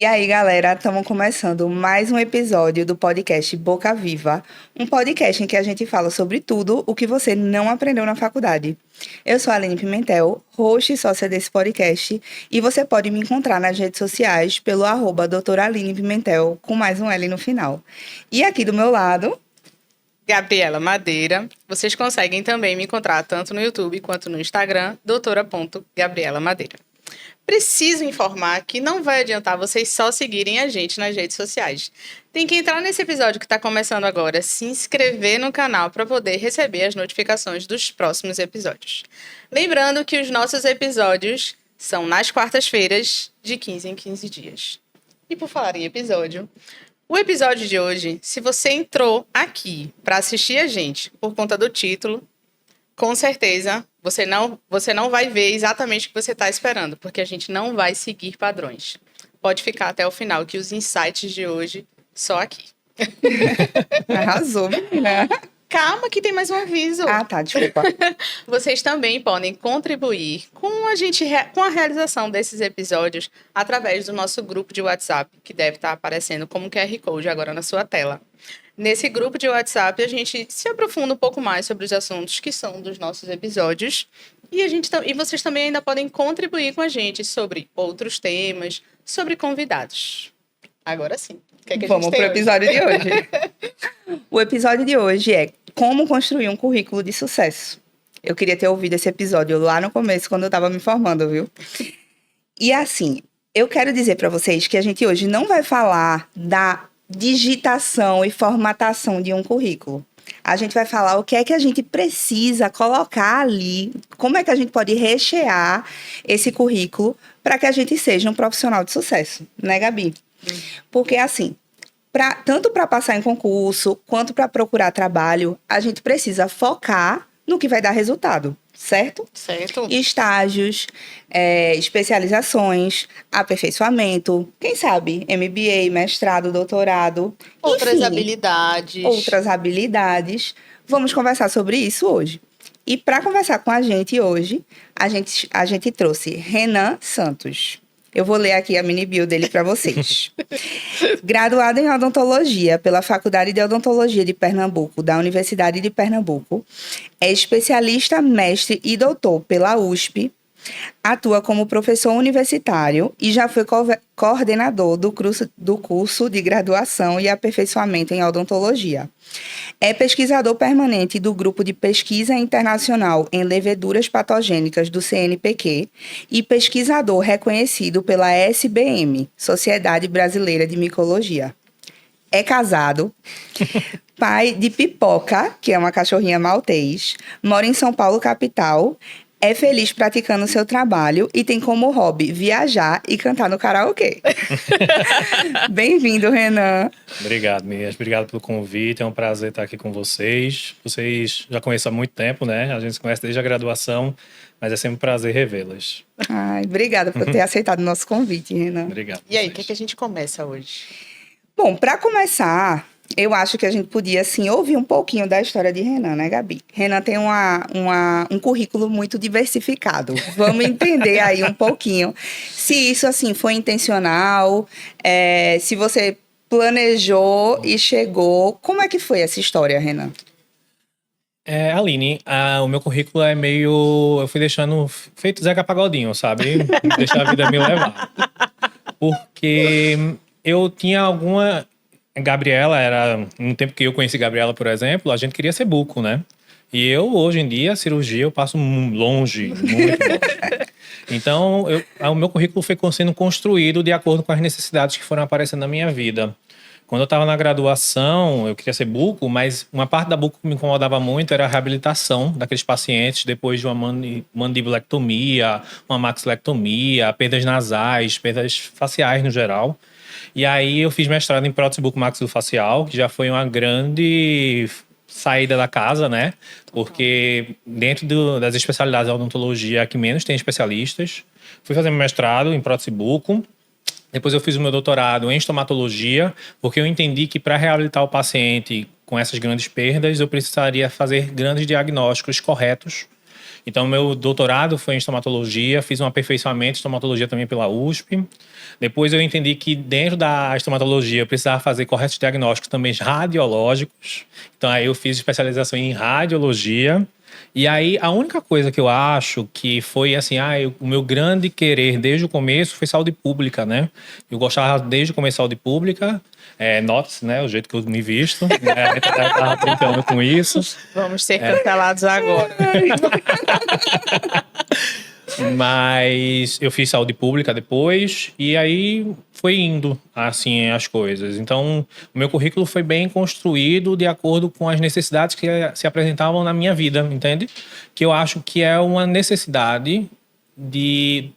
E aí, galera, estamos começando mais um episódio do podcast Boca Viva, um podcast em que a gente fala sobre tudo o que você não aprendeu na faculdade. Eu sou a Aline Pimentel, host e sócia desse podcast, e você pode me encontrar nas redes sociais pelo @doutora Aline Pimentel, com mais um L no final. E aqui do meu lado, Gabriela Madeira. Vocês conseguem também me encontrar tanto no YouTube quanto no Instagram, doutora.gabriela Madeira. Preciso informar que não vai adiantar vocês só seguirem a gente nas redes sociais. Tem que entrar nesse episódio que está começando agora, se inscrever no canal para poder receber as notificações dos próximos episódios. Lembrando que os nossos episódios são nas quartas-feiras, de 15 em 15 dias. E por falar em episódio, o episódio de hoje, se você entrou aqui para assistir a gente por conta do título, com certeza você não vai ver exatamente o que você está esperando, porque a gente não vai seguir padrões. Pode ficar até o final, que os insights de hoje só aqui. arrasou, menina. Calma que tem mais um aviso. Ah, tá, desculpa. Vocês também podem contribuir com a realização desses episódios através do nosso grupo de WhatsApp, que deve estar aparecendo como QR Code agora na sua tela. Nesse grupo de WhatsApp, a gente se aprofunda um pouco mais sobre os assuntos que são dos nossos episódios. E vocês também ainda podem contribuir com a gente sobre outros temas, sobre convidados. Agora sim. O que é que Vamos para o episódio de hoje. O episódio de hoje é como construir um currículo de sucesso. Eu queria ter ouvido esse episódio lá no começo, quando eu estava me formando, viu? E assim, eu quero dizer para vocês que a gente hoje não vai falar da digitação e formatação de um currículo. A gente vai falar o que é que a gente precisa colocar ali, como é que a gente pode rechear esse currículo para que a gente seja um profissional de sucesso, né, Gabi? Porque assim, tanto para passar em concurso, quanto para procurar trabalho, a gente precisa focar no que vai dar resultado, certo? Certo. Estágios, especializações, aperfeiçoamento, quem sabe MBA, mestrado, doutorado. Outras enfim, habilidades. Outras habilidades. Vamos conversar sobre isso hoje. E para conversar com a gente hoje, a gente trouxe Renan Santos. Eu vou ler aqui a mini bio dele para vocês. Graduado em odontologia pela Faculdade de Odontologia de Pernambuco, da Universidade de Pernambuco, é especialista, mestre e doutor pela USP, atua como professor universitário e já foi coordenador do curso de graduação e aperfeiçoamento em odontologia. É pesquisador permanente do Grupo de Pesquisa Internacional em Leveduras Patogênicas do CNPq e pesquisador reconhecido pela SBM, Sociedade Brasileira de Micologia. É casado, pai de Pipoca, que é uma cachorrinha maltês, mora em São Paulo, capital. É feliz praticando seu trabalho e tem como hobby viajar e cantar no karaokê. Bem-vindo, Renan. Obrigado, meninas. Obrigado pelo convite. É um prazer estar aqui com vocês. Vocês já conheço há muito tempo, né? A gente se conhece desde a graduação, mas é sempre um prazer revê-las. Ai, obrigada por ter aceitado o nosso convite, Renan. Obrigado. E aí, o que é que a gente começa hoje? Bom, para começar, eu acho que a gente podia, assim, ouvir um pouquinho da história de Renan, né, Gabi? Renan tem um currículo muito diversificado. Vamos entender aí um pouquinho se isso, assim, foi intencional, se você planejou e chegou. Como é que foi essa história, Renan? Aline, o meu currículo é meio... Eu fui deixando feito Zeca Pagodinho, sabe? Deixar a vida me levar. Porque eu tinha alguma... Gabriela era... No tempo que eu conheci Gabriela, por exemplo, a gente queria ser buco, né? E eu, hoje em dia, a cirurgia, eu passo longe, muito longe. Então, o meu currículo foi sendo construído de acordo com as necessidades que foram aparecendo na minha vida. Quando eu estava na graduação, eu queria ser buco, mas uma parte da buco que me incomodava muito era a reabilitação daqueles pacientes depois de uma mandibulectomia, uma maxilectomia, perdas nasais, perdas faciais no geral. E aí eu fiz mestrado em prótese bucomaxilofacial, que já foi uma grande saída da casa, né? Porque dentro das especialidades da odontologia, a que menos tem especialistas. Fui fazer meu mestrado em prótese buco. Depois eu fiz o meu doutorado em estomatologia, porque eu entendi que para reabilitar o paciente com essas grandes perdas, eu precisaria fazer grandes diagnósticos corretos Então, meu doutorado foi em estomatologia, fiz um aperfeiçoamento em estomatologia também pela USP. Depois eu entendi que dentro da estomatologia eu precisava fazer corretos diagnósticos também radiológicos. Então, aí eu fiz especialização em radiologia. E aí, a única coisa que eu acho que foi assim, o meu grande querer desde o começo foi saúde pública, né? Eu gostava desde o começo de saúde pública, note-se, né? O jeito que eu me visto, né? Eu tava brincando com isso. Vamos ser cancelados agora. Mas eu fiz saúde pública depois e aí foi indo assim as coisas. Então, o meu currículo foi bem construído de acordo com as necessidades que se apresentavam na minha vida, entende? Que eu acho que é uma necessidade de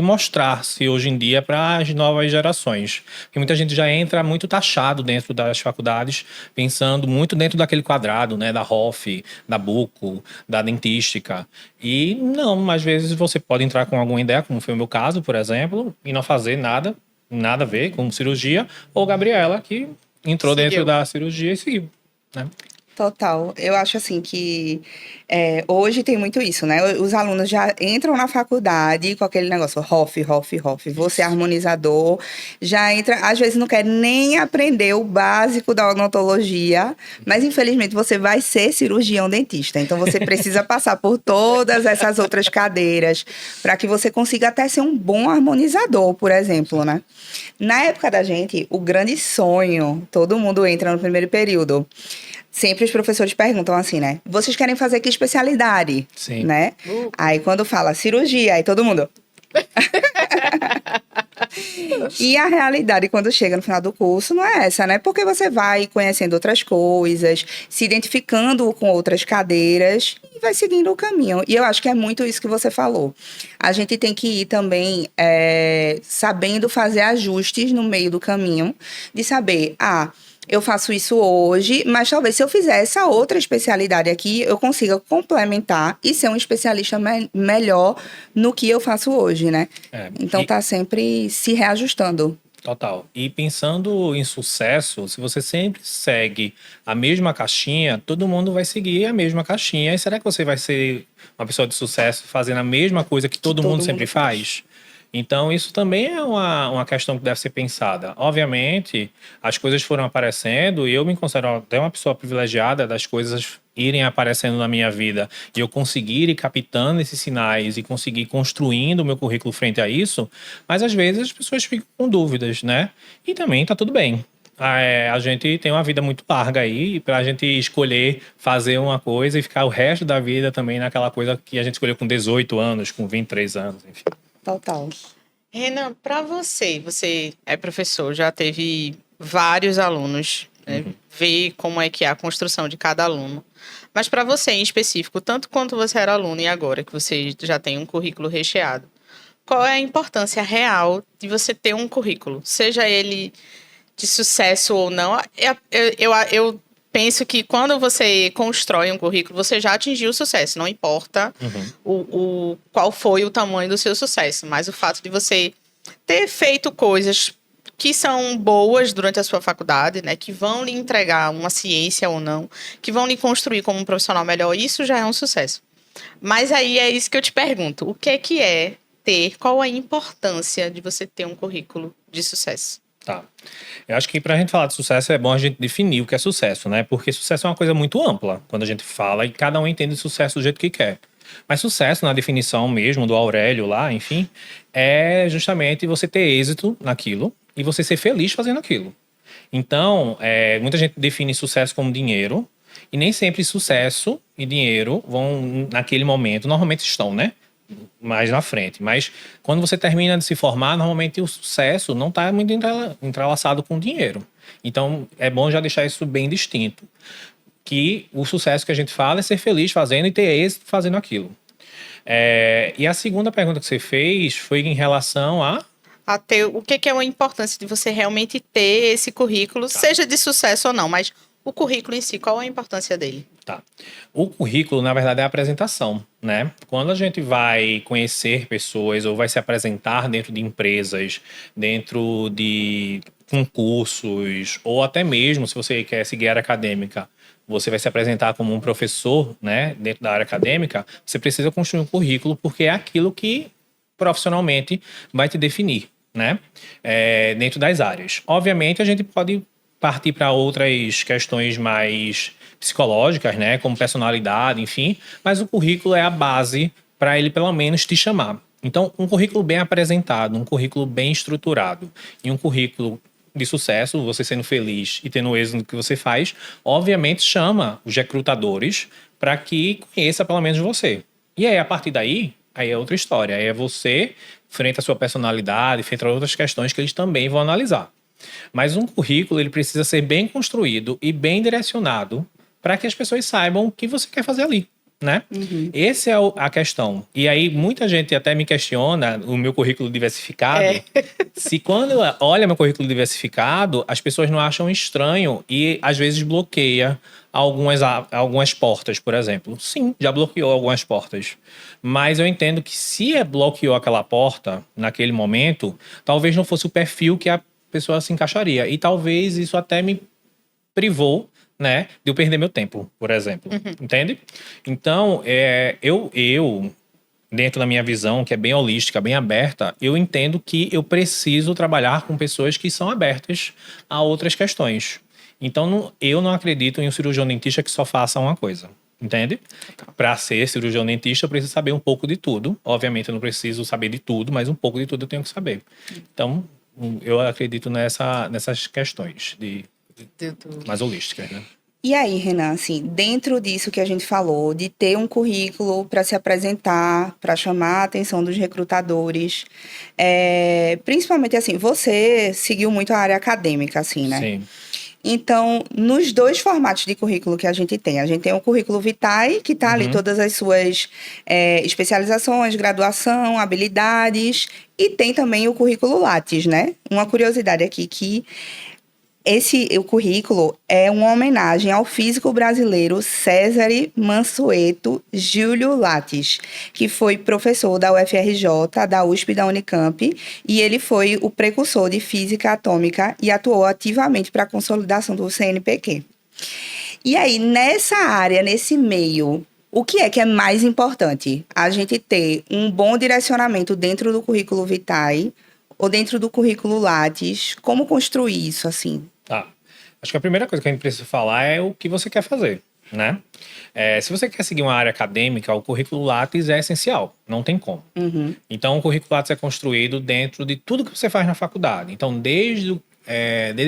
mostrar-se hoje em dia para as novas gerações. Porque muita gente já entra muito taxado dentro das faculdades, pensando muito dentro daquele quadrado, né, da ROF, da Buco, da dentística. E não, às vezes você pode entrar com alguma ideia, como foi o meu caso, por exemplo, e não fazer nada a ver com cirurgia, ou Gabriela, que entrou dentro da cirurgia e seguiu, né? Total. Eu acho assim que hoje tem muito isso, né? Os alunos já entram na faculdade com aquele negócio ROF, ROF, ROF. Você é harmonizador, já entra, às vezes não quer nem aprender o básico da odontologia, mas infelizmente você vai ser cirurgião dentista. Então você precisa passar por todas essas outras cadeiras para que você consiga até ser um bom harmonizador, por exemplo, né? Na época da gente, o grande sonho, todo mundo entra no primeiro período. Sempre os professores perguntam assim, né? Vocês querem fazer que especialidade? Sim. Né? Aí quando fala cirurgia, aí todo mundo... E a realidade, quando chega no final do curso, não é essa, né? Porque você vai conhecendo outras coisas, se identificando com outras cadeiras e vai seguindo o caminho. E eu acho que é muito isso que você falou. A gente tem que ir também sabendo fazer ajustes no meio do caminho, de saber, eu faço isso hoje, mas talvez se eu fizer essa outra especialidade aqui, eu consiga complementar e ser um especialista melhor no que eu faço hoje, né? Então tá sempre se reajustando. Total. E pensando em sucesso, se você sempre segue a mesma caixinha, todo mundo vai seguir a mesma caixinha. E será que você vai ser uma pessoa de sucesso fazendo a mesma coisa que todo mundo sempre faz? Então, isso também é uma questão que deve ser pensada. Obviamente, as coisas foram aparecendo e eu me considero até uma pessoa privilegiada das coisas irem aparecendo na minha vida e eu conseguir ir captando esses sinais e conseguir construindo o meu currículo frente a isso, mas às vezes as pessoas ficam com dúvidas, né? E também tá tudo bem. A gente tem uma vida muito larga aí para a gente escolher fazer uma coisa e ficar o resto da vida também naquela coisa que a gente escolheu com 18 anos, com 23 anos, enfim. Total. Renan, para você é professor, já teve vários alunos, né? Vê como é que é a construção de cada aluno. Mas para você em específico, tanto quanto você era aluno e agora que você já tem um currículo recheado, qual é a importância real de você ter um currículo? Seja ele de sucesso ou não, eu penso que quando você constrói um currículo, você já atingiu o sucesso. Não importa qual foi o tamanho do seu sucesso, mas o fato de você ter feito coisas que são boas durante a sua faculdade, né, que vão lhe entregar uma ciência ou não, que vão lhe construir como um profissional melhor, isso já é um sucesso. Mas aí é isso que eu te pergunto. O que é ter? Qual a importância de você ter um currículo de sucesso? Tá. Eu acho que para a gente falar de sucesso é bom a gente definir o que é sucesso, né? Porque sucesso é uma coisa muito ampla quando a gente fala e cada um entende sucesso do jeito que quer. Mas sucesso, na definição mesmo do Aurélio lá, enfim, é justamente você ter êxito naquilo e você ser feliz fazendo aquilo. Então, muita gente define sucesso como dinheiro e nem sempre sucesso e dinheiro vão, naquele momento, normalmente estão, né? Mais na frente. Mas quando você termina de se formar, normalmente o sucesso não está muito entrelaçado com dinheiro. Então, é bom já deixar isso bem distinto. Que o sucesso que a gente fala é ser feliz fazendo e ter êxito fazendo aquilo. E a segunda pergunta que você fez foi em relação a ter, o que é a importância de você realmente ter esse currículo, seja de sucesso ou não, mas o currículo em si, qual a importância dele? Tá. O currículo, na verdade, é a apresentação, né? Quando a gente vai conhecer pessoas ou vai se apresentar dentro de empresas, dentro de concursos, ou até mesmo, se você quer seguir a área acadêmica, você vai se apresentar como um professor, né, dentro da área acadêmica, você precisa construir um currículo, porque é aquilo que profissionalmente vai te definir, né, dentro das áreas. Obviamente, a gente pode partir para outras questões mais psicológicas, né, como personalidade, enfim, mas o currículo é a base para ele pelo menos te chamar. Então, um currículo bem apresentado, um currículo bem estruturado e um currículo de sucesso, você sendo feliz e tendo êxito no que você faz, obviamente chama os recrutadores para que conheça pelo menos você. E aí, a partir daí, aí é outra história. Aí é você, frente à sua personalidade, frente a outras questões que eles também vão analisar. Mas um currículo, ele precisa ser bem construído e bem direcionado para que as pessoas saibam o que você quer fazer ali, né? Essa é a questão. E aí, muita gente até me questiona o meu currículo diversificado. Se quando olha meu currículo diversificado, as pessoas não acham estranho e às vezes bloqueia algumas portas, por exemplo. Sim, já bloqueou algumas portas. Mas eu entendo que se bloqueou aquela porta naquele momento, talvez não fosse o perfil que a pessoa se encaixaria. E talvez isso até me privou, né, de eu perder meu tempo, por exemplo. Entende? Então, eu, dentro da minha visão, que é bem holística, bem aberta, eu entendo que eu preciso trabalhar com pessoas que são abertas a outras questões. Então, eu não acredito em um cirurgião dentista que só faça uma coisa. Entende? Para ser cirurgião dentista, eu preciso saber um pouco de tudo. Obviamente, eu não preciso saber de tudo, mas um pouco de tudo eu tenho que saber. Então, eu acredito nessas questões mais holísticas, né? E aí, Renan, assim, dentro disso que a gente falou, de ter um currículo para se apresentar, para chamar a atenção dos recrutadores, principalmente assim, você seguiu muito a área acadêmica, assim, né? Sim. Então, nos dois formatos de currículo que a gente tem o currículo Vitae, que está ali todas as suas especializações, graduação, habilidades, e tem também o currículo Lattes, né? Uma curiosidade aqui que o currículo é uma homenagem ao físico brasileiro Césare Mansueto Júlio Lattes, que foi professor da UFRJ, da USP e da Unicamp, e ele foi o precursor de física atômica e atuou ativamente para a consolidação do CNPq. E aí, nessa área, nesse meio, o que é mais importante? A gente ter um bom direcionamento dentro do currículo Vitae ou dentro do currículo Lattes? Como construir isso, assim? Tá. Acho que a primeira coisa que a gente precisa falar é o que você quer fazer, né? Se você quer seguir uma área acadêmica, o currículo Lattes é essencial, não tem como. Então, o currículo Lattes é construído dentro de tudo que você faz na faculdade. Então, desde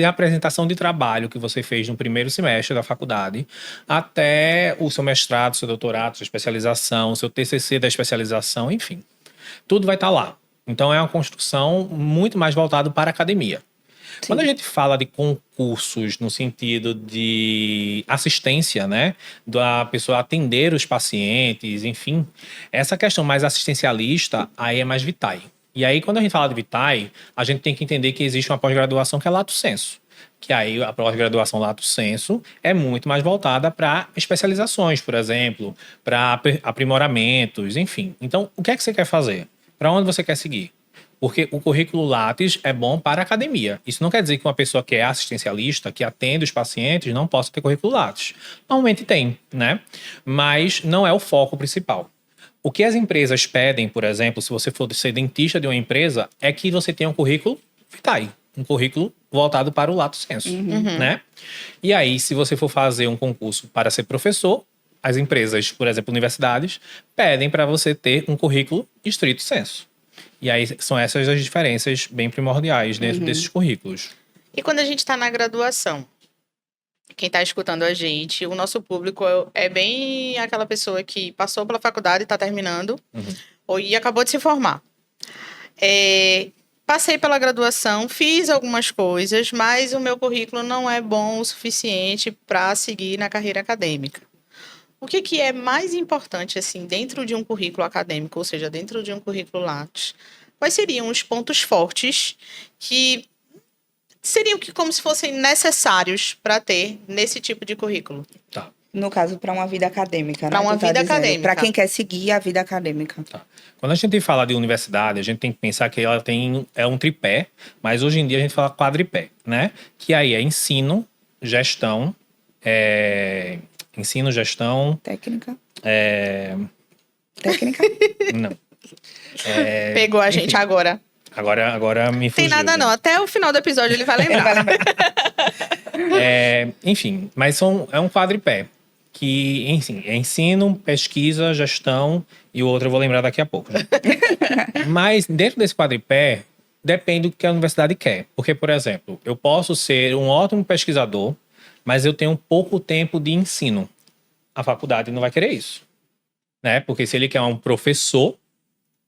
a apresentação de trabalho que você fez no primeiro semestre da faculdade, até o seu mestrado, seu doutorado, sua especialização, seu TCC da especialização, enfim. Tudo vai estar lá. Então, é uma construção muito mais voltada para a academia. Sim. Quando a gente fala de concursos no sentido de assistência, né, da pessoa atender os pacientes, enfim, essa questão mais assistencialista, aí é mais Vitae. E aí, quando a gente fala de Vitae, a gente tem que entender que existe uma pós-graduação que é Lato Sensu. Que aí a pós-graduação Lato Sensu é muito mais voltada para especializações, por exemplo, para aprimoramentos, enfim. Então, o que é que você quer fazer? Para onde você quer seguir? Porque o currículo Lattes é bom para a academia. Isso não quer dizer que uma pessoa que é assistencialista, que atende os pacientes, não possa ter currículo Lattes. Normalmente tem, né? Mas não é o foco principal. O que as empresas pedem, por exemplo, se você for ser dentista de uma empresa, é que você tenha um currículo Vitae, um currículo voltado para o Lato Sensu, né? E aí, se você for fazer um concurso para ser professor, as empresas, por exemplo, universidades, pedem para você ter um currículo estrito sensu. E aí são essas as diferenças bem primordiais dentro desses currículos. E quando a gente está na graduação, quem está escutando a gente, o nosso público é bem aquela pessoa que passou pela faculdade e está terminando, e acabou de se formar. Passei pela graduação, fiz algumas coisas, mas o meu currículo não é bom o suficiente para seguir na carreira acadêmica. O que é mais importante, assim, dentro de um currículo acadêmico, ou seja, dentro de um currículo Lattes? Quais seriam os pontos fortes que seriam como se fossem necessários para ter nesse tipo de currículo? Tá. No caso, para uma vida acadêmica, né? Para uma vida acadêmica. Para quem quer seguir a vida acadêmica. Tá. Quando a gente fala de universidade, a gente tem que pensar que ela é um tripé, mas hoje em dia a gente fala quadripé, né? Que aí é ensino, gestão, ensino, gestão. Técnica. É... Técnica. Não. Pegou a gente enfim. agora. Agora me fugiu. Tem nada não. Até o final do episódio ele vai Ele vai lembrar. lembrar. Enfim, mas é um quadripé. Que, enfim, é ensino, pesquisa, gestão e o outro eu vou lembrar daqui a pouco. Né? Mas dentro desse quadripé, depende do que a universidade quer. Porque, por exemplo, eu posso ser um ótimo pesquisador, mas eu tenho pouco tempo de ensino. A faculdade não vai querer isso. Né? Porque se ele quer um professor,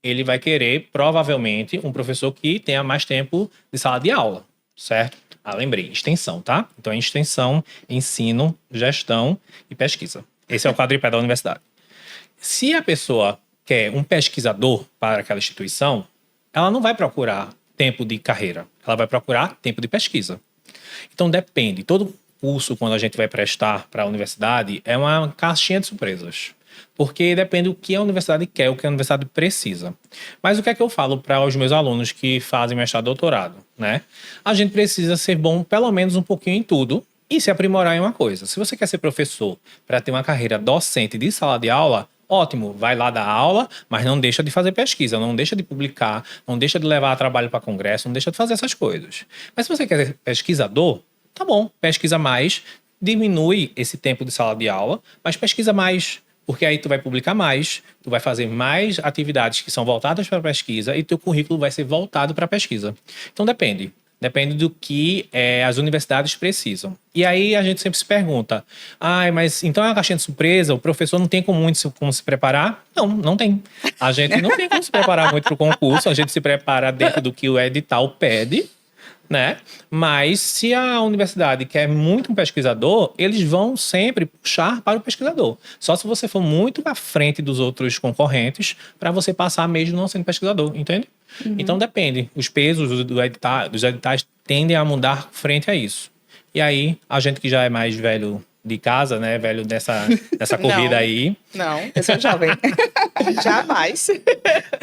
ele vai querer, provavelmente, um professor que tenha mais tempo de sala de aula, certo? Ah, lembrei, extensão, tá? Então é extensão, ensino, gestão e pesquisa. Esse é o quadripé da universidade. Se a pessoa quer um pesquisador para aquela instituição, ela não vai procurar tempo de carreira, ela vai procurar tempo de pesquisa. Então depende, todo curso, quando a gente vai prestar para a universidade, é uma caixinha de surpresas. Porque depende do que a universidade quer, o que a universidade precisa. Mas o que é que eu falo para os meus alunos que fazem mestrado e doutorado, né? A gente precisa ser bom pelo menos um pouquinho em tudo e se aprimorar em uma coisa. Se você quer ser professor para ter uma carreira docente de sala de aula, ótimo, vai lá dar aula, mas não deixa de fazer pesquisa, não deixa de publicar, não deixa de levar trabalho para congresso, não deixa de fazer essas coisas. Mas se você quer ser pesquisador, tá bom, pesquisa mais, diminui esse tempo de sala de aula, mas pesquisa mais. Porque aí tu vai publicar mais, tu vai fazer mais atividades que são voltadas para a pesquisa e teu currículo vai ser voltado para a pesquisa. Então depende. Depende do que as universidades precisam. E aí a gente sempre se pergunta, mas então é uma caixinha de surpresa, o professor não tem como se preparar? Não, não tem. A gente não tem como se preparar muito para o concurso, a gente se prepara dentro do que o edital pede, né? Mas se a universidade quer muito um pesquisador, eles vão sempre puxar para o pesquisador. Só se você for muito à frente dos outros concorrentes para você passar mesmo não sendo pesquisador, entende? Então depende. Os pesos dos editais tendem a mudar frente a isso. E aí, a gente que já é mais velho de casa, né? Velho dessa corrida Não. aí. Não, Eu sou jovem. jamais.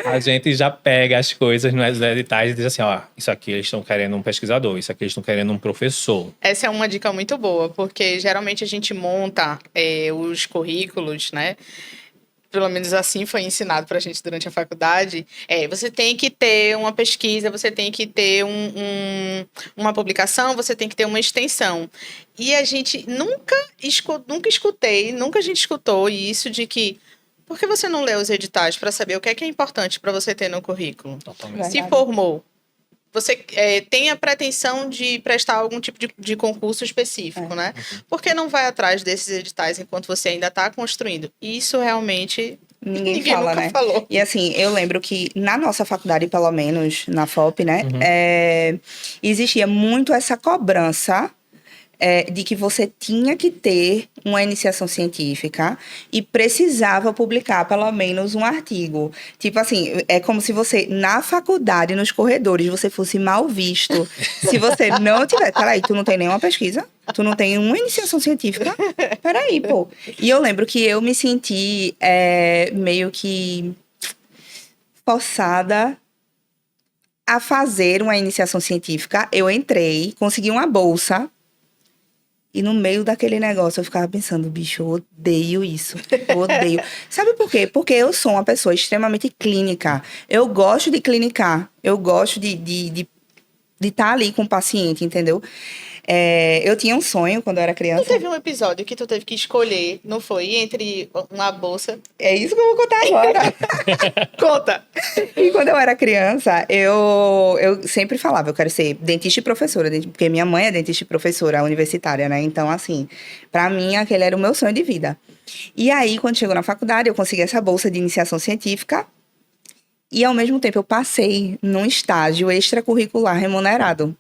A gente já pega as coisas nos editais e diz assim, isso aqui eles estão querendo um pesquisador, isso aqui eles estão querendo um professor. Essa é uma dica muito boa, porque geralmente a gente monta os currículos, né? Pelo menos assim foi ensinado pra gente durante a faculdade. Você tem que ter uma pesquisa, você tem que ter uma publicação, você tem que ter uma extensão. E a gente nunca a gente escutou isso de que por que você não lê os editais para saber o que é importante para você ter no currículo? Totalmente. Se formou, você tem a pretensão de prestar algum tipo de concurso específico, né? Por que não vai atrás desses editais enquanto você ainda está construindo? Isso realmente Ninguém fala, nunca né? falou. E assim, eu lembro que na nossa faculdade, pelo menos, na FOP, né? Existia muito essa cobrança de que você tinha que ter uma iniciação científica e precisava publicar pelo menos um artigo. Tipo assim, é como se você, na faculdade, nos corredores, você fosse mal visto. Se você não tiver... Peraí, tu não tem nenhuma pesquisa? Tu não tem uma iniciação científica? Peraí, pô. E eu lembro que eu me senti meio que forçada a fazer uma iniciação científica. Eu entrei, consegui uma bolsa. E no meio daquele negócio eu ficava pensando, bicho, eu odeio isso. Eu odeio. Sabe por quê? Porque eu sou uma pessoa extremamente clínica. Eu gosto de clinicar. Eu gosto de estar ali com o paciente, entendeu? Eu tinha um sonho quando eu era Não criança. teve um episódio que tu teve que escolher, não foi? Entre uma bolsa. É isso que eu vou contar agora. Conta! E quando eu era criança, eu sempre falava, eu quero ser dentista e professora, porque minha mãe é dentista e professora universitária, né? Então, assim, pra mim, aquele era o meu sonho de vida. E aí, quando chegou na faculdade, eu consegui essa bolsa de iniciação científica e, ao mesmo tempo, eu passei num estágio extracurricular remunerado.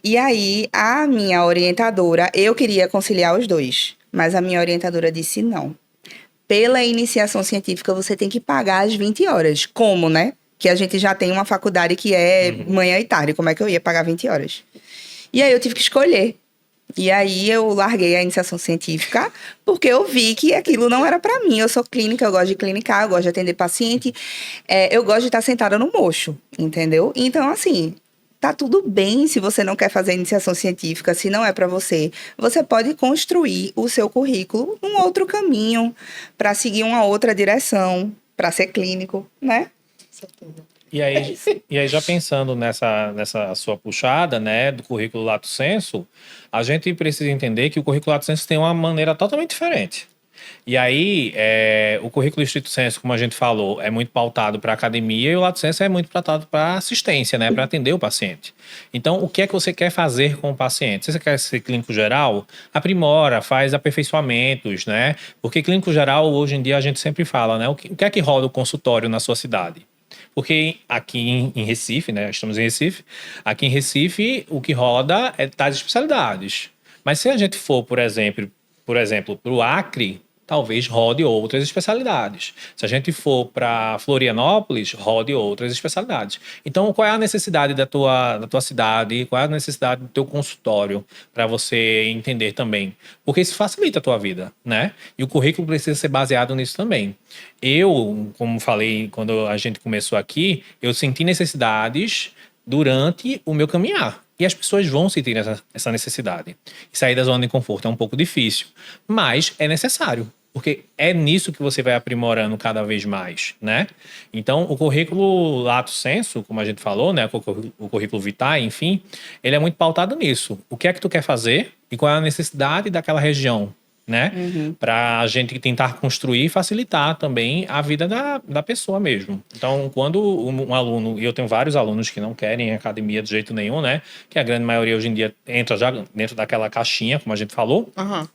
E aí, a minha orientadora, eu queria conciliar os dois, mas a minha orientadora disse não. Pela iniciação científica, você tem que pagar as 20 horas. Como, né? Que a gente já tem uma faculdade que é manhã e tarde. Como é que eu ia pagar 20 horas? E aí, eu tive que escolher. E aí, eu larguei a iniciação científica, porque eu vi que aquilo não era pra mim. Eu sou clínica, eu gosto de clinicar, eu gosto de atender paciente. Eu gosto de estar sentada no mocho, entendeu? Então, assim... tá tudo bem se você não quer fazer iniciação científica, se não é para você. Você pode construir o seu currículo num outro caminho, para seguir uma outra direção, para ser clínico, né? E aí, já pensando nessa sua puxada, né, do currículo Lato Sensu, a gente precisa entender que o currículo Lato Sensu tem uma maneira totalmente diferente. E aí, o currículo Stricto Sensu, como a gente falou, é muito pautado para academia e o Lato Sensu é muito pautado para assistência, né, para atender o paciente. Então, o que é que você quer fazer com o paciente? Se você quer ser clínico geral, aprimora, faz aperfeiçoamentos, né? Porque clínico geral, hoje em dia, a gente sempre fala, né, o que é que roda o consultório na sua cidade? Porque aqui em Recife, né? Estamos em Recife. Aqui em Recife, o que roda é tais especialidades. Mas se a gente for, por exemplo, para o Acre, talvez rode outras especialidades. Se a gente for para Florianópolis, rode outras especialidades. Então, qual é a necessidade da tua cidade? Qual é a necessidade do teu consultório para você entender também? Porque isso facilita a tua vida, né? E o currículo precisa ser baseado nisso também. Eu, como falei quando a gente começou aqui, eu senti necessidades durante o meu caminhar. E as pessoas vão sentir essa necessidade. E sair da zona de conforto é um pouco difícil, mas é necessário, porque é nisso que você vai aprimorando cada vez mais, né? Então, o currículo Lato Sensu, como a gente falou, né, o currículo Vitae, enfim, ele é muito pautado nisso. O que é que tu quer fazer e qual é a necessidade daquela região, né? Para a gente tentar construir e facilitar também a vida da pessoa mesmo. Então, quando um aluno, e eu tenho vários alunos que não querem academia de jeito nenhum, né? Que a grande maioria hoje em dia entra já dentro daquela caixinha, como a gente falou. Uhum.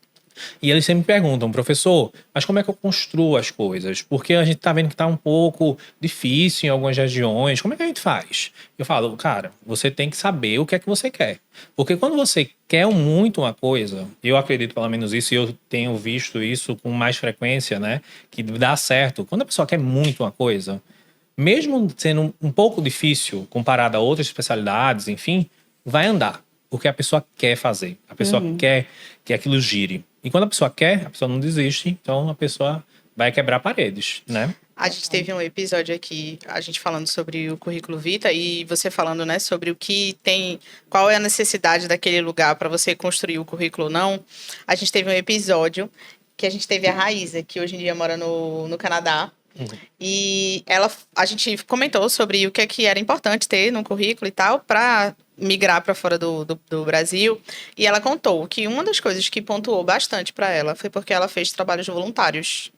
E eles sempre me perguntam, professor, mas como é que eu construo as coisas? Porque a gente tá vendo que tá um pouco difícil em algumas regiões. Como é que a gente faz? Eu falo, cara, você tem que saber o que é que você quer. Porque quando você quer muito uma coisa, eu acredito pelo menos isso, e eu tenho visto isso com mais frequência, né? Que dá certo. Quando a pessoa quer muito uma coisa, mesmo sendo um pouco difícil comparado a outras especialidades, enfim, vai andar. Porque a pessoa quer fazer. A pessoa quer que aquilo gire. E quando a pessoa quer, a pessoa não desiste. Então, a pessoa vai quebrar paredes, né? A gente teve um episódio aqui, a gente falando sobre o currículo Vita e você falando, né, sobre o que tem, qual é a necessidade daquele lugar para você construir o currículo ou não. A gente teve um episódio que a gente teve a Raíza, que hoje em dia mora no Canadá. E a gente comentou sobre o que é que era importante ter no currículo e tal, para migrar para fora do Brasil. E ela contou que uma das coisas que pontuou bastante para ela foi porque ela fez trabalhos voluntários.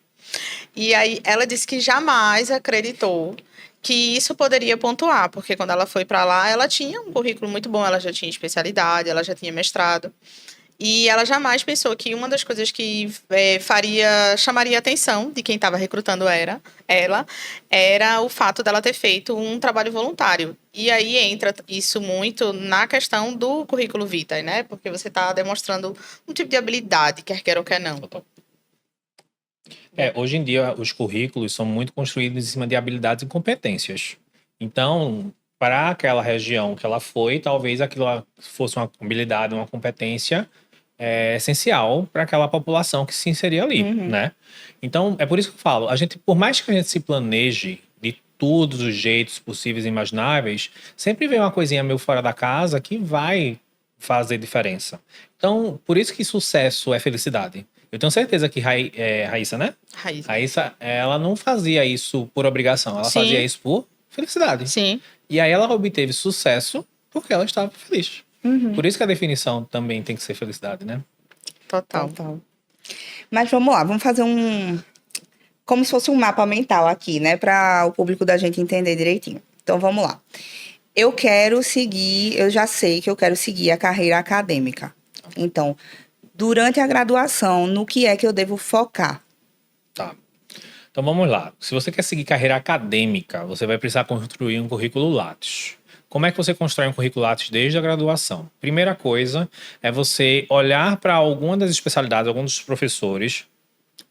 E aí ela disse que jamais acreditou que isso poderia pontuar, porque quando ela foi para lá, ela tinha um currículo muito bom, ela já tinha especialidade, ela já tinha mestrado. E ela jamais pensou que uma das coisas que chamaria a atenção de quem estava recrutando era o fato dela ter feito um trabalho voluntário. E aí entra isso muito na questão do currículo Vitae, né? Porque você está demonstrando um tipo de habilidade, quer queira ou quer não. Hoje em dia, os currículos são muito construídos em cima de habilidades e competências. Então, para aquela região que ela foi, talvez aquilo fosse uma habilidade, uma competência essencial para aquela população que se inseria ali, né? Então, é por isso que eu falo, por mais que a gente se planeje de todos os jeitos possíveis e imagináveis, sempre vem uma coisinha meio fora da casa que vai fazer diferença. Então, por isso que sucesso é felicidade. Eu tenho certeza que Raíssa, né? Raíssa, ela não fazia isso por obrigação, ela fazia isso por felicidade. Sim. E aí ela obteve sucesso porque ela estava feliz. Por isso que a definição também tem que ser felicidade, né? Total. Mas vamos lá, vamos fazer como se fosse um mapa mental aqui, né? Para o público da gente entender direitinho. Então, vamos lá. Eu já sei que eu quero seguir a carreira acadêmica. Então, durante a graduação, no que é que eu devo focar? Tá. Então, vamos lá. Se você quer seguir carreira acadêmica, você vai precisar construir um currículo Lattes. Como é que você constrói um currículo Lattes desde a graduação? Primeira coisa é você olhar para alguma das especialidades, algum dos professores,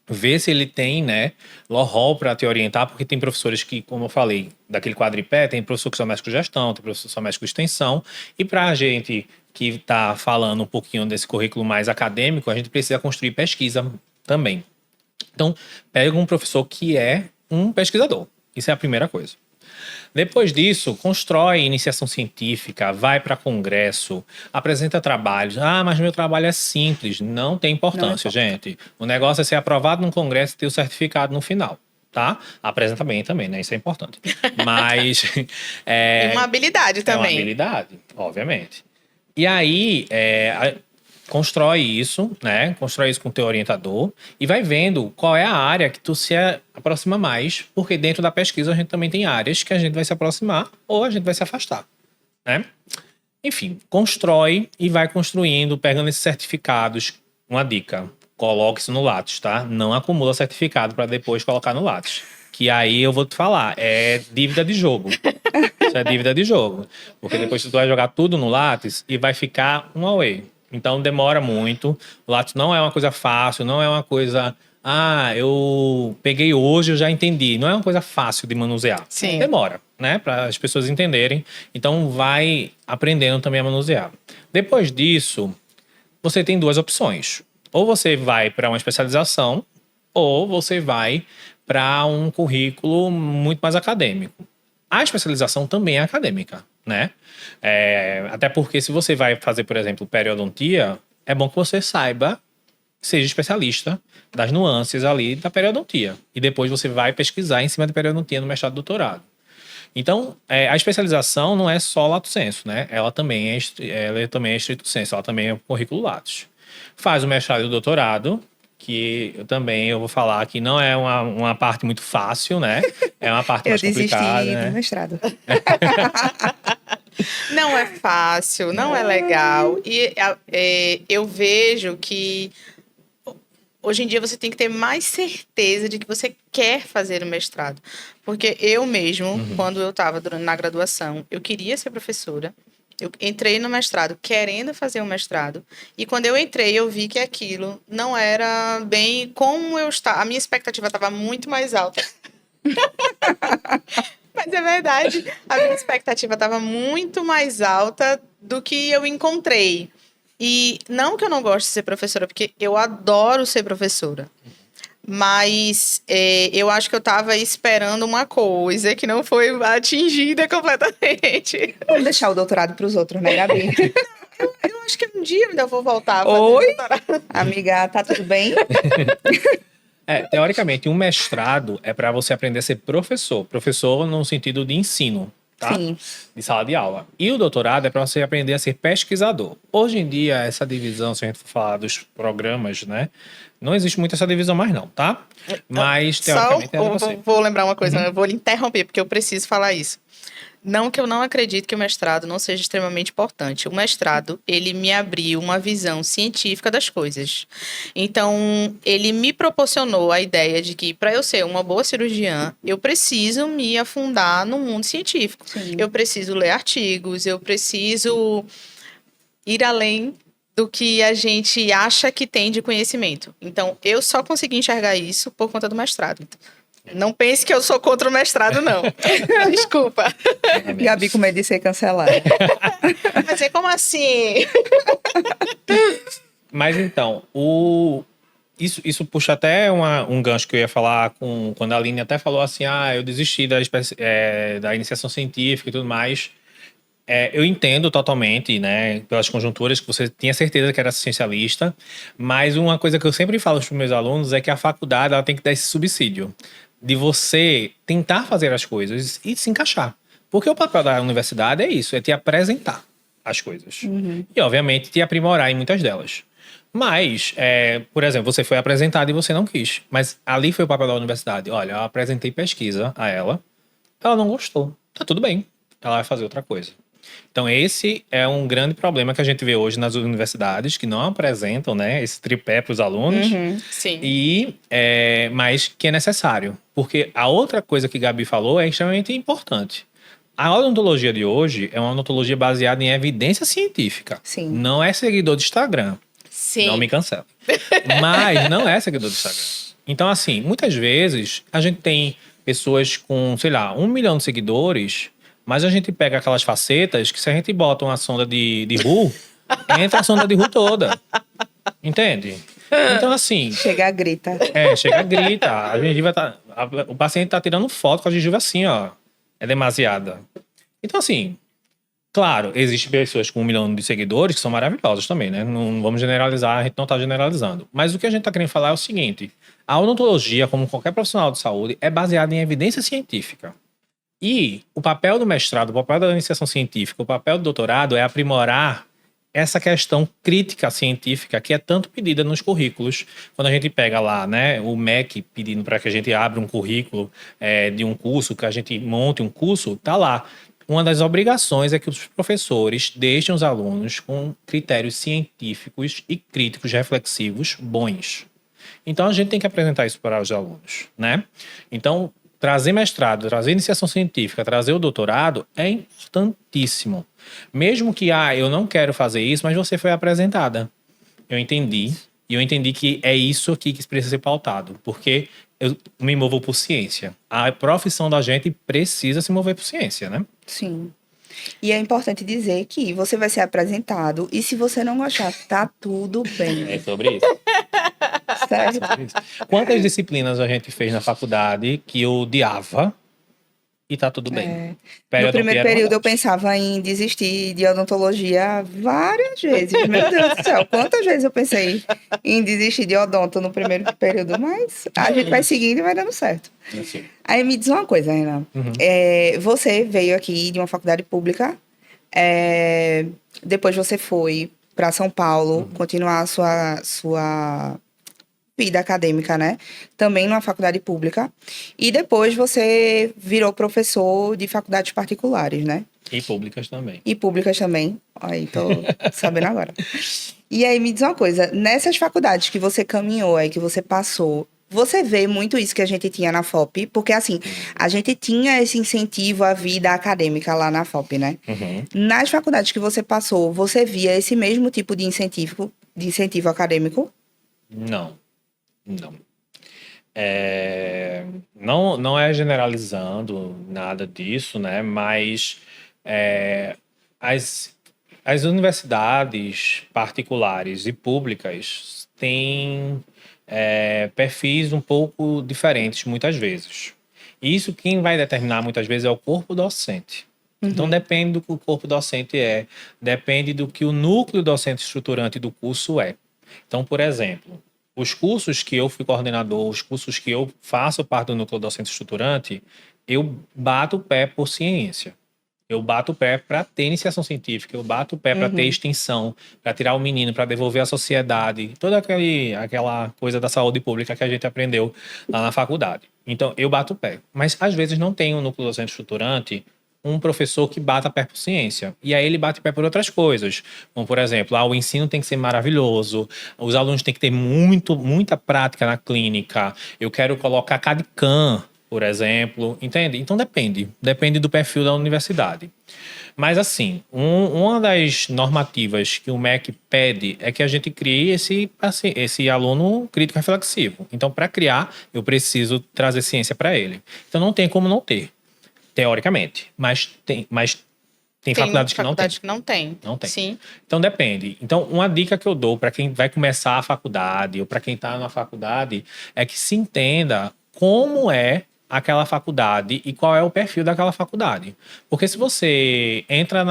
ver se ele tem, né, law para te orientar, porque tem professores que, como eu falei, daquele quadripé, tem professor que só mexe com gestão, tem professor que só mexe com extensão, e para a gente que está falando um pouquinho desse currículo mais acadêmico, a gente precisa construir pesquisa também. Então, pega um professor que é um pesquisador. Isso é a primeira coisa. Depois disso, constrói iniciação científica, vai para congresso, apresenta trabalhos. Ah, mas meu trabalho é simples. Não tem importância, gente. O negócio é ser aprovado num congresso e ter o certificado no final, tá? Apresenta bem também, né? Isso é importante. Mas... E uma habilidade É uma também. habilidade, obviamente. E aí, constrói isso, né? Constrói isso com o teu orientador e vai vendo qual é a área que tu se aproxima mais, porque dentro da pesquisa a gente também tem áreas que a gente vai se aproximar ou a gente vai se afastar, né? Enfim, constrói e vai construindo, pegando esses certificados. Uma dica, coloque isso no Lattes, tá? Não acumula certificado para depois colocar no Lattes. Que aí eu vou te falar, é dívida de jogo. Isso é dívida de jogo. Porque depois tu vai jogar tudo no Lattes e vai ficar um away. Então demora muito. O Lattes não é uma coisa fácil, não é uma coisa... Ah, eu peguei hoje, eu já entendi. Não é uma coisa fácil de manusear. Sim. Demora, né? Para as pessoas entenderem. Então vai aprendendo também a manusear. Depois disso, você tem duas opções. Ou você vai para uma especialização, ou você vai para um currículo muito mais acadêmico. A especialização também é acadêmica, né? Até porque se você vai fazer, por exemplo, periodontia, é bom que você saiba, seja especialista das nuances ali da periodontia. E depois você vai pesquisar em cima da periodontia no mestrado e doutorado. Então, a especialização não é só lato sensu, né? Ela também é estrito sensu, ela também é currículo Lattes. Faz o mestrado e o doutorado, que eu vou falar que não é uma parte muito fácil, né? É uma parte mais complicada. Eu desisti né? do mestrado. Não é fácil, não é legal. E eu vejo que hoje em dia você tem que ter mais certeza de que você quer fazer o mestrado. Porque eu mesmo, quando eu estava na graduação, eu queria ser professora. Eu entrei no mestrado querendo fazer um mestrado. E quando eu entrei, eu vi que aquilo não era bem como eu estava. A minha expectativa estava muito mais alta. Mas é verdade, a minha expectativa estava muito mais alta do que eu encontrei. E não que eu não goste de ser professora, porque eu adoro ser professora. Mas eu acho que eu estava esperando uma coisa que não foi atingida completamente. Vamos deixar o doutorado para os outros, né, Gabi? Eu acho que um dia eu ainda vou voltar a fazer Oi? doutorado. Amiga, tá tudo bem? Teoricamente, um mestrado é para você aprender a ser professor. Professor no sentido de ensino, tá? Sim. De sala de aula. E o doutorado é para você aprender a ser pesquisador. Hoje em dia, essa divisão, se a gente for falar dos programas, né? Não existe muito essa divisão mais não, tá? Mas, teoricamente, é pra você. Vou lembrar uma coisa, eu vou lhe interromper, porque eu preciso falar isso. Não que eu não acredite que o mestrado não seja extremamente importante. O mestrado, ele me abriu uma visão científica das coisas. Então, ele me proporcionou a ideia de que, para eu ser uma boa cirurgiã, eu preciso me afundar no mundo científico. Sim. Eu preciso ler artigos, eu preciso ir além do que a gente acha que tem de conhecimento. Então, eu só consegui enxergar isso por conta do mestrado. Não pense que eu sou contra o mestrado, não. Desculpa. Gabi com medo de ser cancelada. Mas é como assim? Mas então, isso puxa até um gancho que eu ia falar quando a Aline até falou assim, eu desisti da iniciação científica e tudo mais. Eu entendo totalmente, né, pelas conjunturas que você tinha certeza que era assistencialista, mas uma coisa que eu sempre falo para os meus alunos é que a faculdade ela tem que dar esse subsídio de você tentar fazer as coisas e se encaixar. Porque o papel da universidade é isso, é te apresentar as coisas. E, obviamente, te aprimorar em muitas delas. Mas, por exemplo, você foi apresentado e você não quis. Mas ali foi o papel da universidade. Olha, eu apresentei pesquisa a ela não gostou. Tá tudo bem, ela vai fazer outra coisa. Então, esse é um grande problema que a gente vê hoje nas universidades, que não apresentam, né, esse tripé para os alunos, Sim. mas que é necessário. Porque a outra coisa que Gabi falou é extremamente importante. A odontologia de hoje é uma odontologia baseada em evidência científica. Sim. Não é seguidor de Instagram. Sim. Não me cancela. Mas não é seguidor do Instagram. Então, assim, muitas vezes a gente tem pessoas com, sei lá, 1 milhão de seguidores, mas a gente pega aquelas facetas que se a gente bota uma sonda de RU, entra a sonda de RU toda. Entende? Então, assim... Chega, grita. chega, grita. A gengiva o paciente tá tirando foto com a gengiva assim, ó. é demasiada. Então, assim, claro, existem pessoas com 1 milhão de seguidores que são maravilhosas também, né? Não vamos generalizar, a gente não está generalizando. Mas o que a gente está querendo falar é o seguinte: a odontologia, como qualquer profissional de saúde, é baseada em evidência científica. E o papel do mestrado, o papel da iniciação científica, o papel do doutorado é aprimorar essa questão crítica científica que é tanto pedida nos currículos. Quando a gente pega lá, né, o MEC pedindo para que a gente abra um currículo de um curso, que a gente monte um curso, tá lá. Uma das obrigações é que os professores deixem os alunos com critérios científicos e críticos reflexivos bons. Então, a gente tem que apresentar isso para os alunos, né? Então, trazer mestrado, trazer iniciação científica, trazer o doutorado é importantíssimo. Mesmo que, eu não quero fazer isso, mas você foi apresentada. Eu entendi. E eu entendi que é isso aqui que precisa ser pautado. Porque eu me movo por ciência. A profissão da gente precisa se mover por ciência, né? Sim. E é importante dizer que você vai ser apresentado e se você não gostar, tá tudo bem. É sobre isso. Certo? Quantas disciplinas a gente fez na faculdade que eu odiava e tá tudo bem? No primeiro período eu pensava em desistir de odontologia várias vezes. Meu Deus do céu, quantas vezes eu pensei em desistir de odonto no primeiro período, mas a gente vai seguindo e vai dando certo. Assim. Aí me diz uma coisa, Renan. Você veio aqui de uma faculdade pública, depois você foi para São Paulo continuar a sua vida acadêmica, né? Também numa faculdade pública. E depois você virou professor de faculdades particulares, né? E públicas também. E públicas também. Aí, tô sabendo agora. E aí, me diz uma coisa. Nessas faculdades que você caminhou, aí que você passou, você vê muito isso que a gente tinha na FOP? Porque, assim, a gente tinha esse incentivo à vida acadêmica lá na FOP, né? Uhum. Nas faculdades que você passou, você via esse mesmo tipo de incentivo acadêmico? Não. Não é generalizando nada disso, né? Mas as universidades particulares e públicas têm perfis um pouco diferentes muitas vezes. E isso quem vai determinar muitas vezes é o corpo docente. Então, depende do que o corpo docente depende do que o núcleo docente estruturante do curso é. Então, por exemplo, os cursos que eu fui coordenador, os cursos que eu faço parte do núcleo docente estruturante, eu bato o pé por ciência. Eu bato o pé para ter iniciação científica, eu bato o pé para ter extensão, para tirar o menino, para devolver à sociedade, toda aquela coisa da saúde pública que a gente aprendeu lá na faculdade. Então, eu bato o pé. Mas, às vezes, não tem um núcleo docente estruturante um professor que bata pé por ciência. E aí ele bate pé por outras coisas. Como, por exemplo, o ensino tem que ser maravilhoso, os alunos têm que ter muita prática na clínica, eu quero colocar CAD/CAM, por exemplo, entende? Então depende do perfil da universidade. Mas assim, uma das normativas que o MEC pede é que a gente crie esse aluno crítico reflexivo. Então, para criar, eu preciso trazer ciência para ele. Então, não tem como não ter. Teoricamente, mas tem faculdades que não tem. Não tem. Sim. Então depende. Então uma dica que eu dou para quem vai começar a faculdade ou para quem está na faculdade é que se entenda como é aquela faculdade e qual é o perfil daquela faculdade. Porque se você entra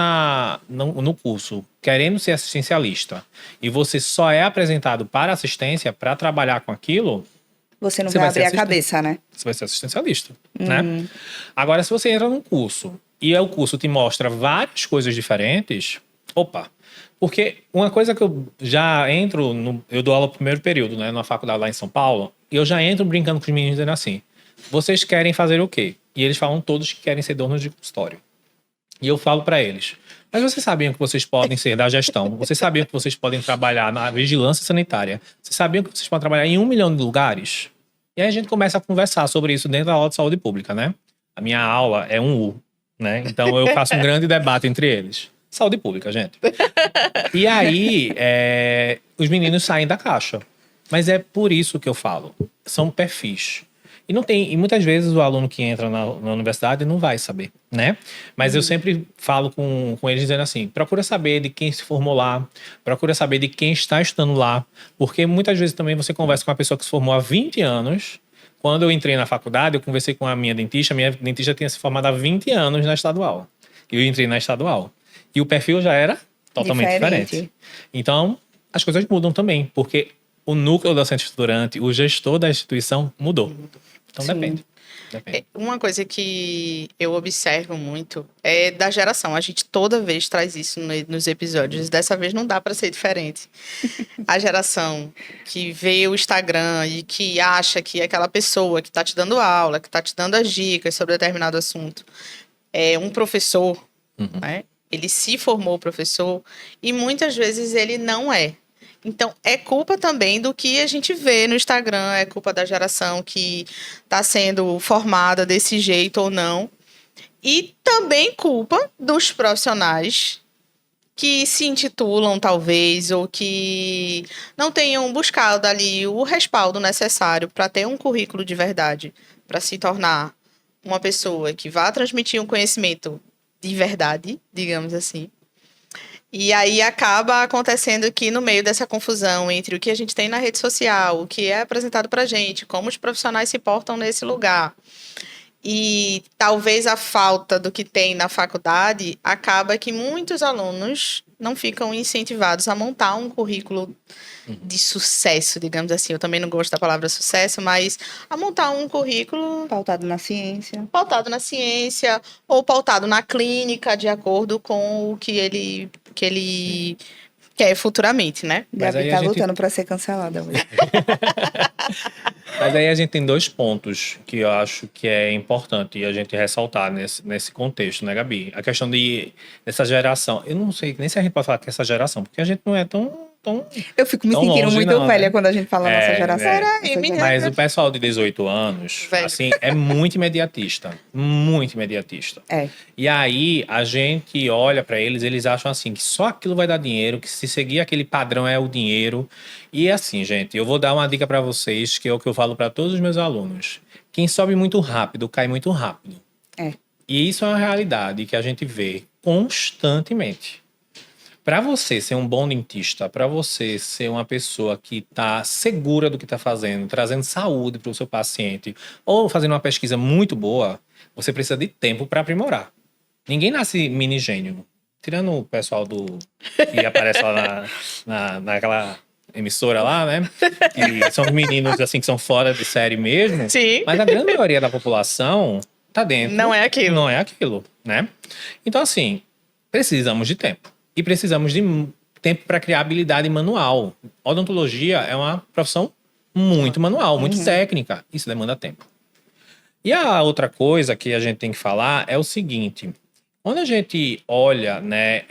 no curso querendo ser assistencialista e você só é apresentado para assistência, para trabalhar com aquilo, você não vai abrir a cabeça, né? Você vai ser assistencialista, né? Agora, se você entra num curso e o curso te mostra várias coisas diferentes, porque uma coisa que eu já entro, eu dou aula no primeiro período, né, na faculdade lá em São Paulo, e eu já entro brincando com os meninos dizendo assim, vocês querem fazer o quê? E eles falam todos que querem ser donos de consultório. E eu falo para eles, mas vocês sabiam que vocês podem ser da gestão, vocês sabiam que vocês podem trabalhar na vigilância sanitária, vocês sabiam que vocês podem trabalhar em 1 milhão de lugares? E aí a gente começa a conversar sobre isso dentro da aula de saúde pública, né? A minha aula é um U, né? Então eu faço um grande debate entre eles. Saúde pública, gente. E aí, os meninos saem da caixa. Mas é por isso que eu falo. São perfis. E muitas vezes o aluno que entra na universidade não vai saber, né? Mas eu sempre falo com eles dizendo assim, procura saber de quem se formou lá, procura saber de quem está estudando lá, porque muitas vezes também você conversa com uma pessoa que se formou há 20 anos, Quando eu entrei na faculdade, eu conversei com a minha dentista tinha se formado há 20 anos na estadual. E eu entrei na estadual. E o perfil já era totalmente diferente. Então, as coisas mudam também, porque o núcleo docente estudante, o gestor da instituição mudou. Então, Sim. depende. Uma coisa que eu observo muito é da geração. A gente toda vez traz isso nos episódios. Dessa vez não dá para ser diferente. A geração que vê o Instagram e que acha que aquela pessoa que está te dando aula, que está te dando as dicas sobre determinado assunto, é um professor, né? Ele se formou professor e muitas vezes ele não é. Então, é culpa também do que a gente vê no Instagram, é culpa da geração que está sendo formada desse jeito ou não. E também culpa dos profissionais que se intitulam, talvez, ou que não tenham buscado ali o respaldo necessário para ter um currículo de verdade, para se tornar uma pessoa que vá transmitir um conhecimento de verdade, digamos assim. E aí acaba acontecendo que no meio dessa confusão entre o que a gente tem na rede social, o que é apresentado pra gente, como os profissionais se portam nesse lugar, e talvez a falta do que tem na faculdade, acaba que muitos alunos não ficam incentivados a montar um currículo de sucesso, digamos assim. Eu também não gosto da palavra sucesso, mas a montar um currículo Pautado na ciência. pautado na ciência ou pautado na clínica, de acordo com o que ele quer futuramente, né? Mas Gabi aí tá a gente- lutando pra ser cancelada hoje. Mas aí a gente tem 2 pontos que eu acho que é importante a gente ressaltar nesse contexto, né, Gabi? A questão dessa geração. Eu não sei nem se a gente pode falar que é essa geração, porque a gente não é tão Eu fico me Tão sentindo longe muito não, velha né? quando a gente fala nossa geração. É. Essa Peraí, menina. geração. Mas o pessoal de 18 anos, Velho. assim, é muito imediatista. Muito imediatista. É. E aí, a gente olha pra eles, eles acham assim, que só aquilo vai dar dinheiro, que se seguir aquele padrão é o dinheiro. E assim, gente, eu vou dar uma dica pra vocês, que é o que eu falo pra todos os meus alunos. Quem sobe muito rápido, cai muito rápido. É. E isso é uma realidade que a gente vê constantemente. Para você ser um bom dentista, para você ser uma pessoa que está segura do que está fazendo, trazendo saúde para o seu paciente, ou fazendo uma pesquisa muito boa, você precisa de tempo para aprimorar. Ninguém nasce mini gênio. Tirando o pessoal que aparece lá naquela emissora lá, né? Que são meninos assim que são fora de série mesmo. Sim. Mas a grande maioria da população tá dentro. Não é aquilo. Não é aquilo, né? Então, assim, precisamos de tempo. E precisamos de tempo para criar habilidade manual. Odontologia é uma profissão muito manual, muito técnica. Isso demanda tempo. E a outra coisa que a gente tem que falar é o seguinte. Quando a gente olha, né,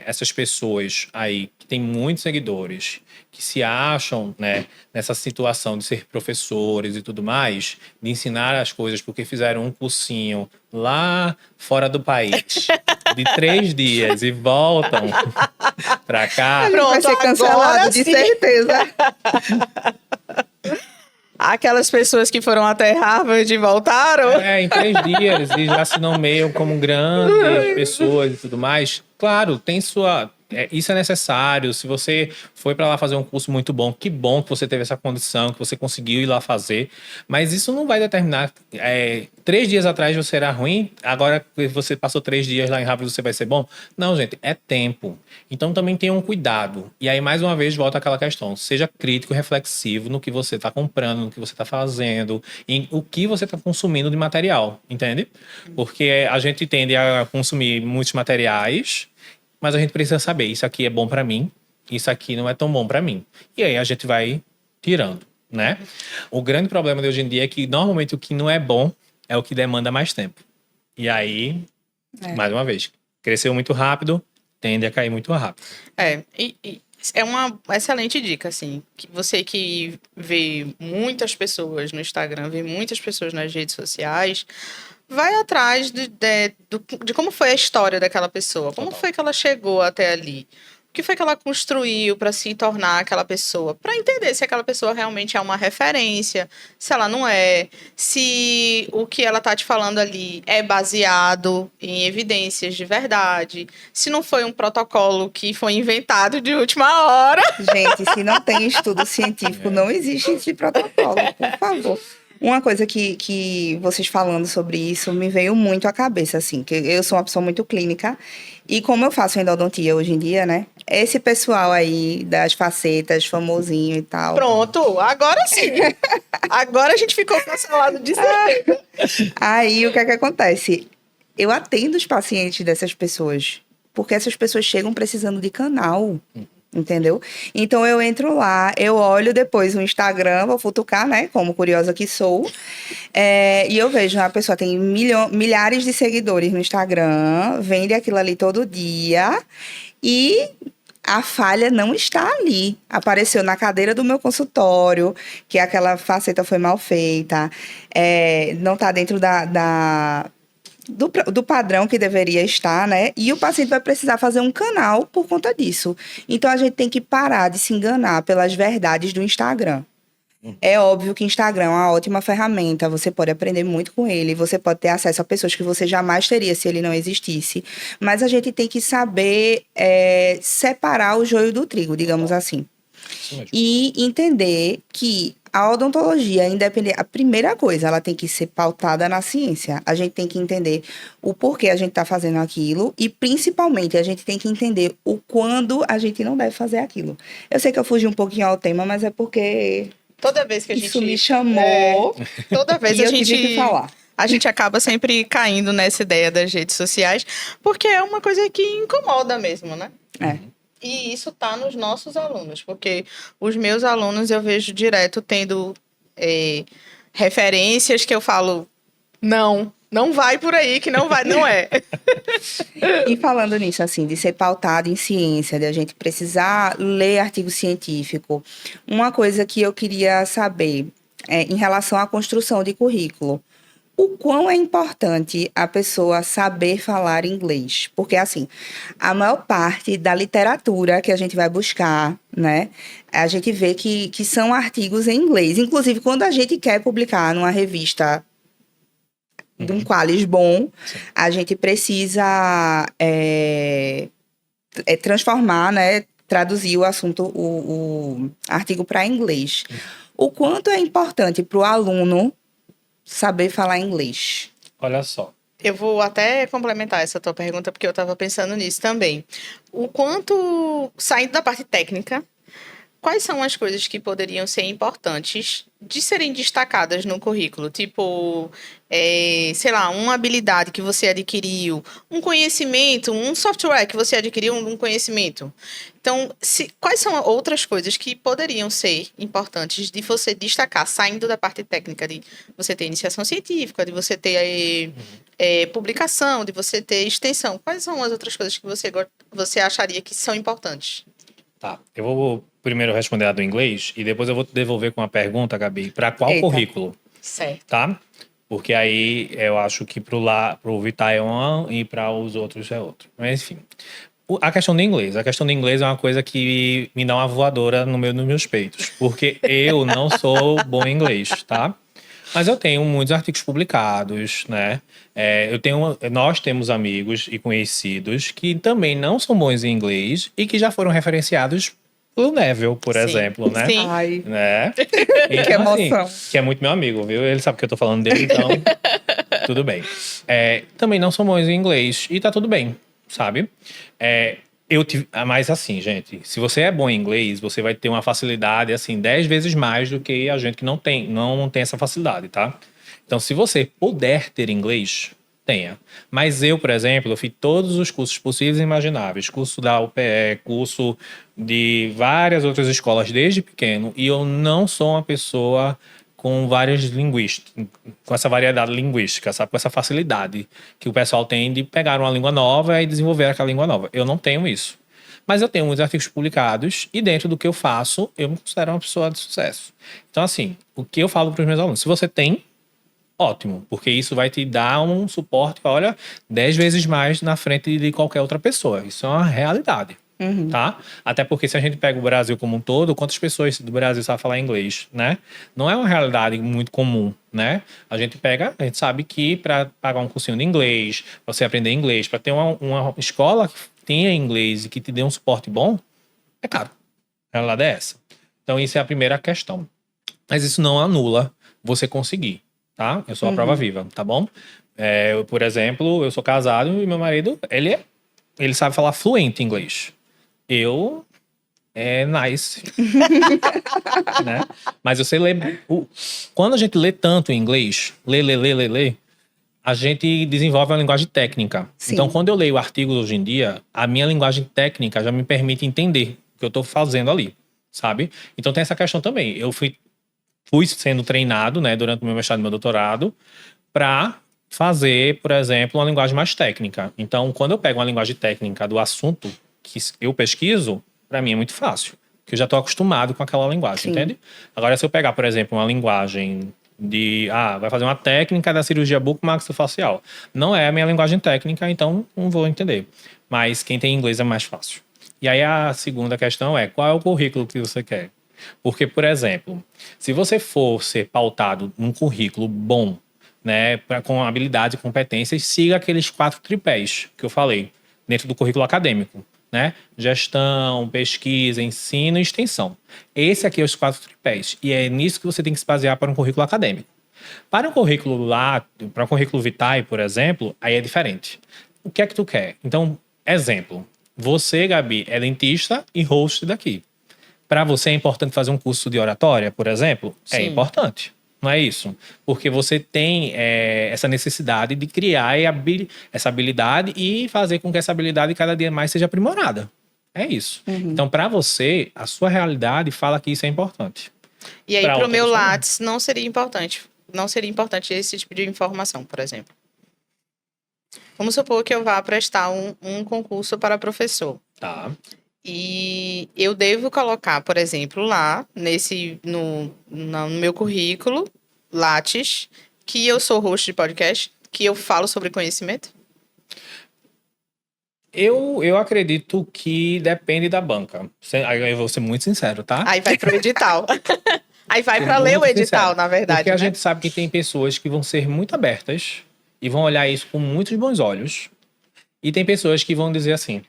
essas pessoas aí que têm muitos seguidores, que se acham, né, nessa situação de ser professores e tudo mais, de ensinar as coisas porque fizeram um cursinho lá fora do país, de 3 dias e voltam pra cá. A gente vai Pronto, ser cancelado, agora de sim. certeza. Aquelas pessoas que foram até Harvard e voltaram. Em 3 dias e já se nomeiam como grandes pessoas e tudo mais. Claro, tem sua. Isso é necessário. Se você foi para lá fazer um curso muito bom, que bom que você teve essa condição, que você conseguiu ir lá fazer. Mas isso não vai determinar. 3 dias atrás você era ruim, agora que você passou 3 dias lá em Harvard você vai ser bom? Não, gente, é tempo. Então também tenham um cuidado. E aí, mais uma vez, volta àquela questão. Seja crítico e reflexivo no que você está comprando, no que você está fazendo, em o que você está consumindo de material, entende? Porque a gente tende a consumir muitos materiais, mas a gente precisa saber, isso aqui é bom para mim, isso aqui não é tão bom para mim. E aí a gente vai tirando, né? O grande problema de hoje em dia é que normalmente o que não é bom é o que demanda mais tempo. E aí, mais uma vez, cresceu muito rápido, tende a cair muito rápido. E é uma excelente dica, assim. Que você que vê muitas pessoas no Instagram, vê muitas pessoas nas redes sociais, vai atrás de como foi a história daquela pessoa. Como foi que ela chegou até ali? O que foi que ela construiu para se tornar aquela pessoa? Para entender se aquela pessoa realmente é uma referência, se ela não é, se o que ela tá te falando ali é baseado em evidências de verdade, se não foi um protocolo que foi inventado de última hora. Gente, se não tem estudo científico, não existe esse protocolo, por favor. Uma coisa que vocês falando sobre isso me veio muito à cabeça, assim, que eu sou uma pessoa muito clínica e como eu faço endodontia hoje em dia, né? Esse pessoal aí das facetas, famosinho e tal. Pronto, agora sim. Agora a gente ficou cancelado de certeza. Aí o que é que acontece? Eu atendo os pacientes dessas pessoas, porque essas pessoas chegam precisando de canal. Entendeu? Então eu entro lá, eu olho depois o Instagram, vou futucar, né? Como curiosa que sou. E eu vejo, a pessoa tem milhares de seguidores no Instagram, vende aquilo ali todo dia e a falha não está ali. Apareceu na cadeira do meu consultório, que aquela faceta foi mal feita, não está dentro do padrão que deveria estar, né? E o paciente vai precisar fazer um canal por conta disso. Então a gente tem que parar de se enganar pelas verdades do Instagram. É óbvio que Instagram é uma ótima ferramenta, você pode aprender muito com ele, você pode ter acesso a pessoas que você jamais teria se ele não existisse. Mas a gente tem que saber separar o joio do trigo, digamos assim. Isso mesmo. E entender que a odontologia, independente, a primeira coisa, ela tem que ser pautada na ciência. A gente tem que entender o porquê a gente está fazendo aquilo e, principalmente, a gente tem que entender o quando a gente não deve fazer aquilo. Eu sei que eu fugi um pouquinho ao tema, mas é porque Toda vez que a isso gente me chamou toda vez e a eu tive gente que falar. a gente acaba sempre caindo nessa ideia das redes sociais, porque é uma coisa que incomoda mesmo, né? É. E isso tá nos nossos alunos, porque os meus alunos eu vejo direto tendo referências que eu falo, não vai por aí, que não vai, não é. E falando nisso, assim, de ser pautado em ciência, de a gente precisar ler artigo científico, uma coisa que eu queria saber em relação à construção de currículo. O quão é importante a pessoa saber falar inglês? Porque, assim, a maior parte da literatura que a gente vai buscar, né? A gente vê que são artigos em inglês. Inclusive, quando a gente quer publicar numa revista de um qualis bom, a gente precisa transformar, né? Traduzir o assunto, o artigo para inglês. O quanto é importante para o aluno saber falar inglês? Olha só. Eu vou até complementar essa tua pergunta, porque eu estava pensando nisso também. O quanto, saindo da parte técnica, quais são as coisas que poderiam ser importantes de serem destacadas no currículo? Tipo, sei lá, uma habilidade que você adquiriu, um conhecimento, um software que você adquiriu, um conhecimento. Então, quais são outras coisas que poderiam ser importantes de você destacar, saindo da parte técnica, de você ter iniciação científica, de você ter publicação, de você ter extensão? Quais são as outras coisas que você acharia que são importantes? Tá, eu vou primeiro responder a do inglês e depois eu vou te devolver com uma pergunta, Gabi, para qual Eita. currículo, Certo. tá? Porque aí eu acho que pro Vitar é um e para os outros é outro. Mas enfim, a questão do inglês. A questão do inglês é uma coisa que me dá uma voadora nos meus peitos, porque eu não sou bom em inglês, tá? Mas eu tenho muitos artigos publicados, né? Nós temos amigos e conhecidos que também não são bons em inglês e que já foram referenciados pelo Neville, por Sim. exemplo, né? Sim. Ai, Né? que emoção. Assim, que é muito meu amigo, viu? Ele sabe que eu tô falando dele, então tudo bem. Também não são bons em inglês e tá tudo bem, sabe? Mas assim, gente, se você é bom em inglês, você vai ter uma facilidade, assim, 10 vezes mais do que a gente que não tem essa facilidade, tá? Então, se você puder ter inglês, tenha. Mas eu, por exemplo, eu fiz todos os cursos possíveis e imagináveis. Curso da UPE, curso de várias outras escolas desde pequeno. E eu não sou uma pessoa com várias linguísticas, com essa variedade linguística, sabe? Com essa facilidade que o pessoal tem de pegar uma língua nova e desenvolver aquela língua nova. Eu não tenho isso. Mas eu tenho muitos artigos publicados e dentro do que eu faço, eu me considero uma pessoa de sucesso. Então, assim, o que eu falo para os meus alunos? Se você tem, ótimo, porque isso vai te dar um suporte, olha, 10 vezes mais na frente de qualquer outra pessoa. Isso é uma realidade. Uhum. Tá? Até porque se a gente pega o Brasil como um todo, quantas pessoas do Brasil sabem falar inglês, né? Não é uma realidade muito comum, né? A gente sabe que para pagar um cursinho de inglês, pra você aprender inglês, para ter uma escola que tenha inglês e que te dê um suporte bom, é caro. A realidade é essa. Então isso é a primeira questão. Mas isso não anula você conseguir, tá? Eu sou a prova viva, tá bom? Por exemplo, eu sou casado e meu marido, ele sabe falar fluente inglês. Eu nice, né? Mas eu sei ler. Quando a gente lê tanto em inglês, lê, a gente desenvolve uma linguagem técnica. Sim. Então, quando eu leio artigos hoje em dia, a minha linguagem técnica já me permite entender o que eu estou fazendo ali, sabe? Então tem essa questão também. Eu fui sendo treinado, né, durante o meu mestrado e meu doutorado, para fazer, por exemplo, uma linguagem mais técnica. Então, quando eu pego uma linguagem técnica do assunto que eu pesquiso, para mim é muito fácil, porque eu já estou acostumado com aquela linguagem, Sim. entende? Agora, se eu pegar, por exemplo, uma linguagem vai fazer uma técnica da cirurgia bucomaxilofacial. Não é a minha linguagem técnica, então não vou entender. Mas quem tem inglês é mais fácil. E aí a segunda questão é, qual é o currículo que você quer? Porque, por exemplo, se você for ser pautado num currículo bom, né, com habilidade e competências, siga aqueles 4 tripés que eu falei dentro do currículo acadêmico, né? Gestão, pesquisa, ensino e extensão. Esse aqui é os 4 tripés. E é nisso que você tem que se basear para um currículo acadêmico. Para um currículo vitae, por exemplo, aí é diferente. O que é que tu quer? Então, exemplo. Você, Gabi, é dentista e host daqui. Para você é importante fazer um curso de oratória, por exemplo? É Sim. importante. Não é isso? Porque você tem essa necessidade de criar essa habilidade e fazer com que essa habilidade cada dia mais seja aprimorada. É isso. Então, para você, a sua realidade fala que isso é importante. E aí, Pra para o outra meu pessoa, não. Lattes, não seria importante. Não seria importante esse tipo de informação, por exemplo. Vamos supor que eu vá prestar um concurso para professor. Tá. E eu devo colocar, por exemplo, lá no meu currículo, Lattes, que eu sou host de podcast, que eu falo sobre conhecimento. Eu acredito que depende da banca. Aí eu vou ser muito sincero, tá? Aí vai pro edital. Aí vai Ser para ler o muito edital, sincero. na verdade. Porque a né? gente sabe que tem pessoas que vão ser muito abertas e vão olhar isso com muitos bons olhos. E tem pessoas que vão dizer assim: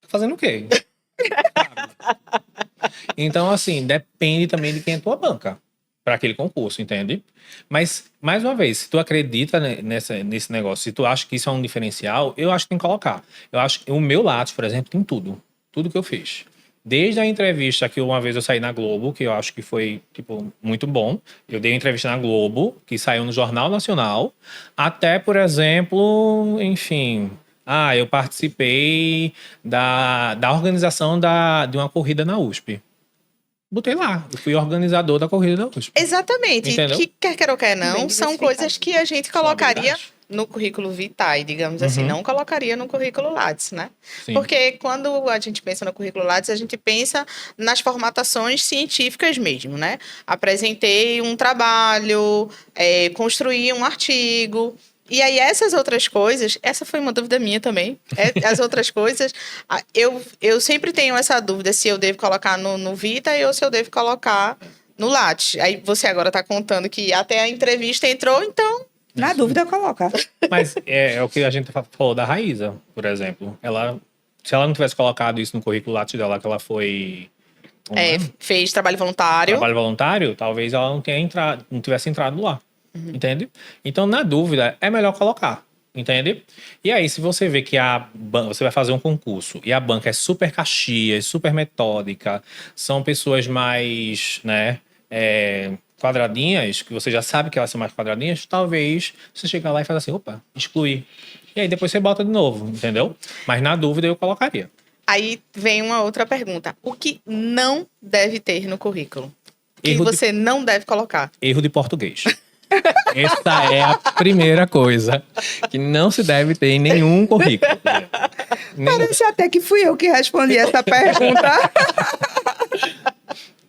tá fazendo o quê? Então, assim, depende também de quem é tua banca para aquele concurso, entende? Mas, mais uma vez, se tu acredita nesse negócio, se tu acha que isso é um diferencial, eu acho que tem que colocar. Eu acho que o meu Lattes, por exemplo, tem tudo. Tudo que eu fiz. Desde a entrevista que uma vez eu saí na Globo, que eu acho que foi, tipo, muito bom. Eu dei uma entrevista na Globo, que saiu no Jornal Nacional, até, por exemplo, enfim... eu participei da organização de uma corrida na USP. Botei lá. Eu fui organizador da corrida da USP. Exatamente. Entendeu? Que quer ou quer não, Bem são diversificado. coisas que a gente colocaria habilidades. no currículo vitae, digamos assim. Uhum. Não colocaria no currículo Lattes, né? Sim. Porque quando a gente pensa no currículo Lattes, a gente pensa nas formatações científicas mesmo, né? Apresentei um trabalho, construí um artigo. E aí, essas outras coisas, essa foi uma dúvida minha também. As outras coisas, eu sempre tenho essa dúvida se eu devo colocar no Vitae ou se eu devo colocar no Lattes. Aí você agora está contando que até a entrevista entrou, então. Na dúvida, coloca. Mas é o que a gente falou da Raíza, por exemplo. Se ela não tivesse colocado isso no currículo Lattes dela, que ela foi... Fez trabalho voluntário. Trabalho voluntário, talvez ela não tivesse entrado lá. Entende? Então, na dúvida, é melhor colocar. Entende? E aí, se você vê que você vai fazer um concurso e a banca é super caxias, super metódica, são pessoas mais, né, quadradinhas, que você já sabe que elas são mais quadradinhas, talvez você chegar lá e faça assim, opa, excluir. E aí depois você bota de novo, entendeu? Mas na dúvida eu colocaria. Aí vem uma outra pergunta. O que não deve ter no currículo? O que você não deve colocar? Erro de português. Essa é a primeira coisa que não se deve ter em nenhum currículo. Parece até que fui eu que respondi essa pergunta.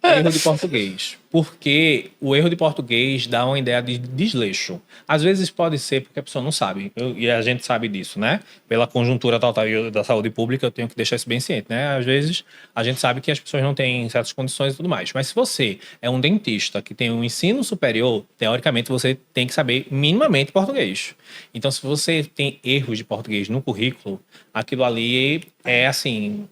Erro de português. Porque o erro de português dá uma ideia de desleixo. Às vezes pode ser porque a pessoa não sabe. E a gente sabe disso, né? Pela conjuntura total da saúde pública, eu tenho que deixar isso bem ciente, né? Às vezes a gente sabe que as pessoas não têm certas condições e tudo mais. Mas se você é um dentista que tem um ensino superior, teoricamente você tem que saber minimamente português. Então, se você tem erros de português no currículo, aquilo ali é assim,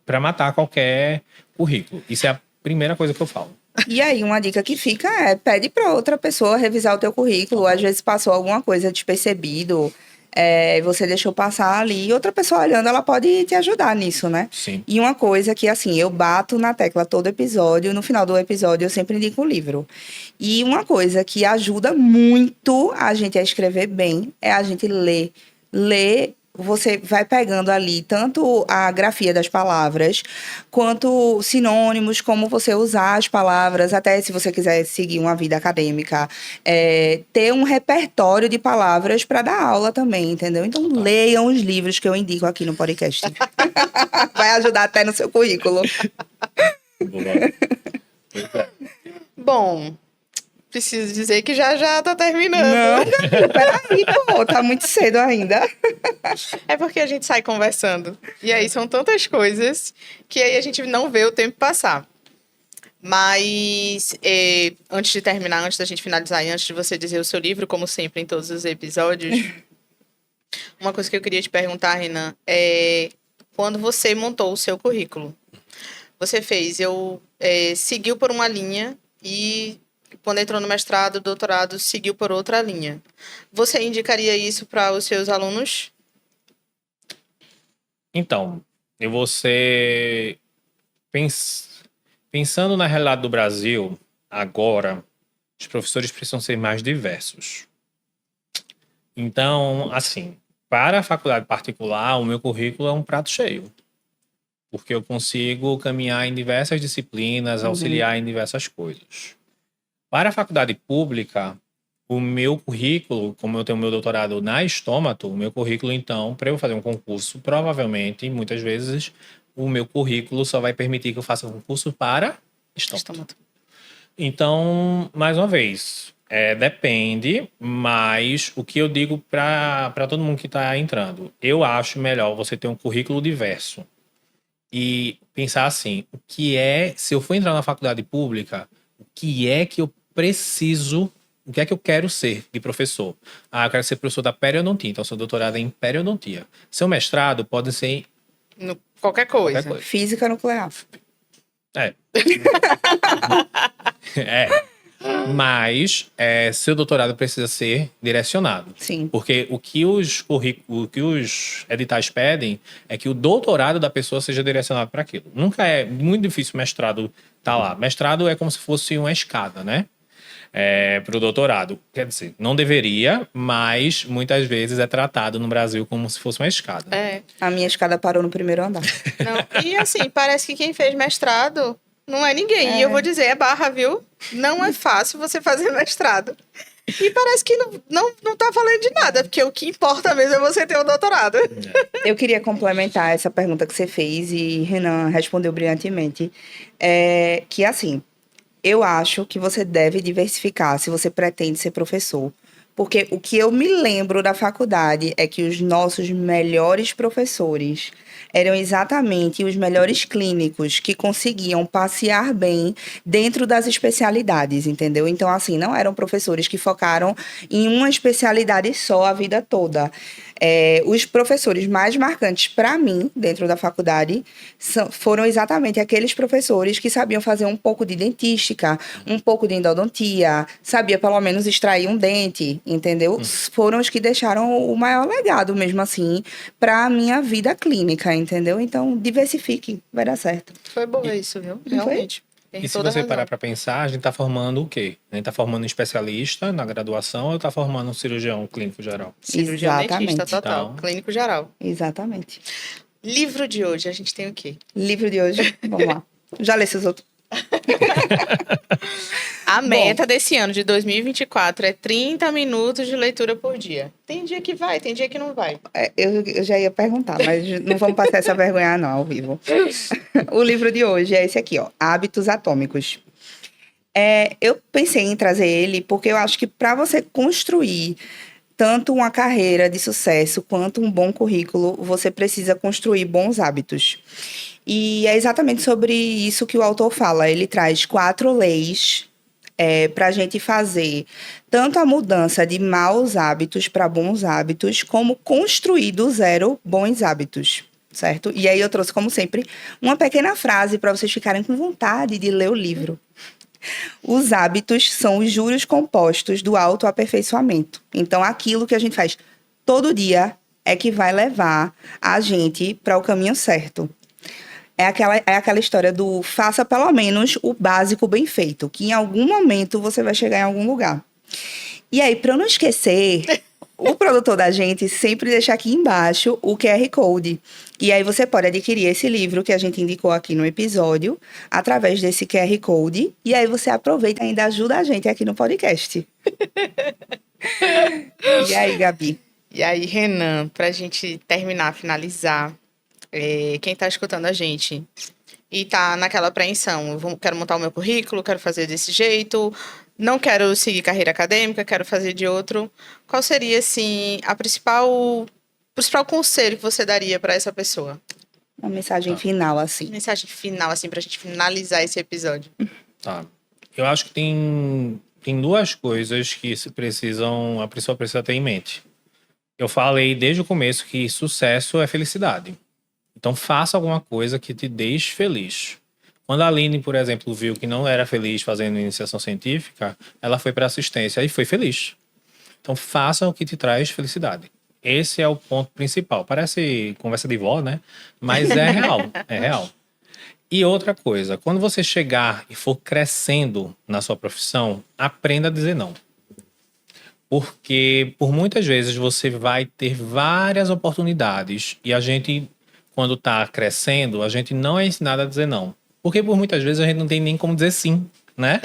para matar qualquer currículo. Isso é a primeira coisa que eu falo. E aí, uma dica que fica é, pede para outra pessoa revisar o teu currículo. Às vezes passou alguma coisa despercebido, você deixou passar ali, e outra pessoa olhando, ela pode te ajudar nisso, né? Sim. E uma coisa que, assim, eu bato na tecla todo episódio, no final do episódio eu sempre indico um livro. E uma coisa que ajuda muito a gente a escrever bem é a gente ler. Ler, você vai pegando ali tanto a grafia das palavras, quanto sinônimos, como você usar as palavras, até se você quiser seguir uma vida acadêmica, ter um repertório de palavras para dar aula também, entendeu? Então, leiam os livros que eu indico aqui no podcast. Vai ajudar até no seu currículo. Boa. Pois é. Bom, preciso dizer que já tá terminando. Não, Gabi, peraí, pô, tá muito cedo ainda. É porque a gente sai conversando. E aí são tantas coisas que aí a gente não vê o tempo passar. Mas, antes de terminar, antes da gente finalizar e antes de você dizer o seu livro, como sempre em todos os episódios, uma coisa que eu queria te perguntar, Renan, é quando você montou o seu currículo, você seguiu por uma linha e quando entrou no mestrado, doutorado, seguiu por outra linha. Você indicaria isso para os seus alunos? Então, eu vou ser... Pensando na realidade do Brasil, agora, os professores precisam ser mais diversos. Então, assim, para a faculdade particular, o meu currículo é um prato cheio. Porque eu consigo caminhar em diversas disciplinas, auxiliar em diversas coisas. Para a faculdade pública, o meu currículo, como eu tenho meu doutorado na estômato, o meu currículo, então, para eu fazer um concurso, provavelmente, muitas vezes, o meu currículo só vai permitir que eu faça um concurso para estômato. Então, mais uma vez, depende, mas o que eu digo para todo mundo que está entrando, eu acho melhor você ter um currículo diverso e pensar assim, se eu for entrar na faculdade pública, o que é que eu preciso, o que é que eu quero ser de professor? Eu quero ser professor da periodontia, então seu doutorado é em periodontia. Seu mestrado pode ser qualquer coisa. Física nuclear. Mas seu doutorado precisa ser direcionado. Sim. Porque o que os editais pedem é que o doutorado da pessoa seja direcionado para aquilo. Nunca é muito difícil o mestrado estar lá. Mestrado é como se fosse uma escada, né? Para o doutorado. Quer dizer, não deveria, mas muitas vezes é tratado no Brasil como se fosse uma escada. A minha escada parou no primeiro andar. Não. E assim, parece que quem fez mestrado não é ninguém. E eu vou dizer, é barra, viu? Não é fácil você fazer mestrado. E parece que não tá falando de nada, porque o que importa mesmo é você ter o doutorado. Eu queria complementar essa pergunta que você fez e Renan respondeu brilhantemente. Que assim, eu acho que você deve diversificar se você pretende ser professor. Porque o que eu me lembro da faculdade é que os nossos melhores professores eram exatamente os melhores clínicos que conseguiam passear bem dentro das especialidades, entendeu? Então, assim, não eram professores que focaram em uma especialidade só a vida toda. Os professores mais marcantes para mim, dentro da faculdade, foram exatamente aqueles professores que sabiam fazer um pouco de dentística, um pouco de endodontia, sabia pelo menos extrair um dente, entendeu? Foram os que deixaram o maior legado, mesmo assim, para a minha vida clínica, entendeu? Então, diversifique, vai dar certo. Foi bom isso, viu? Realmente. E se você parar para pensar, a gente está formando o quê? A gente está formando um especialista na graduação ou está formando um cirurgião clínico geral? Cirurgião dentista total, Então, clínico geral. Exatamente. Livro de hoje, a gente tem o quê? Livro de hoje, vamos lá. Já lê seus outros. A meta desse ano, de 2024, é 30 minutos de leitura por dia. Tem dia que vai, tem dia que não vai. Eu já ia perguntar, mas não vamos passar essa vergonha não, ao vivo. O livro de hoje é esse aqui, ó, Hábitos Atômicos. Eu pensei em trazer ele porque eu acho que para você construir tanto uma carreira de sucesso quanto um bom currículo, você precisa construir bons hábitos. E é exatamente sobre isso que o autor fala. Ele traz 4 leis para a gente fazer tanto a mudança de maus hábitos para bons hábitos, como construir do zero bons hábitos, certo? E aí eu trouxe, como sempre, uma pequena frase para vocês ficarem com vontade de ler o livro. Os hábitos são os juros compostos do autoaperfeiçoamento. Então, aquilo que a gente faz todo dia é que vai levar a gente para o caminho certo. É aquela história do faça pelo menos o básico bem feito, que em algum momento você vai chegar em algum lugar. E aí, para eu não esquecer, o produtor da gente sempre deixa aqui embaixo o QR Code. E aí você pode adquirir esse livro que a gente indicou aqui no episódio, através desse QR Code. E aí você aproveita e ainda ajuda a gente aqui no podcast. E aí, Gabi? E aí, Renan, pra gente terminar, finalizar, quem tá escutando a gente e tá naquela apreensão, quero montar o meu currículo, quero fazer desse jeito, não quero seguir carreira acadêmica, quero fazer de outro, qual seria, assim, o principal conselho que você daria para essa pessoa? Uma mensagem final, assim. Mensagem final, assim, pra gente finalizar esse episódio. Tá. Eu acho que tem duas coisas que a pessoa precisa ter em mente. Eu falei desde o começo que sucesso é felicidade. Então faça alguma coisa que te deixe feliz. Quando a Aline, por exemplo, viu que não era feliz fazendo iniciação científica, ela foi para assistência e foi feliz. Então faça o que te traz felicidade. Esse é o ponto principal. Parece conversa de vó, né? Mas é real, é real. E outra coisa, quando você chegar e for crescendo na sua profissão, aprenda a dizer não. Porque por muitas vezes você vai ter várias oportunidades e a gente, quando está crescendo, a gente não é ensinado a dizer não. Porque por muitas vezes a gente não tem nem como dizer sim, né?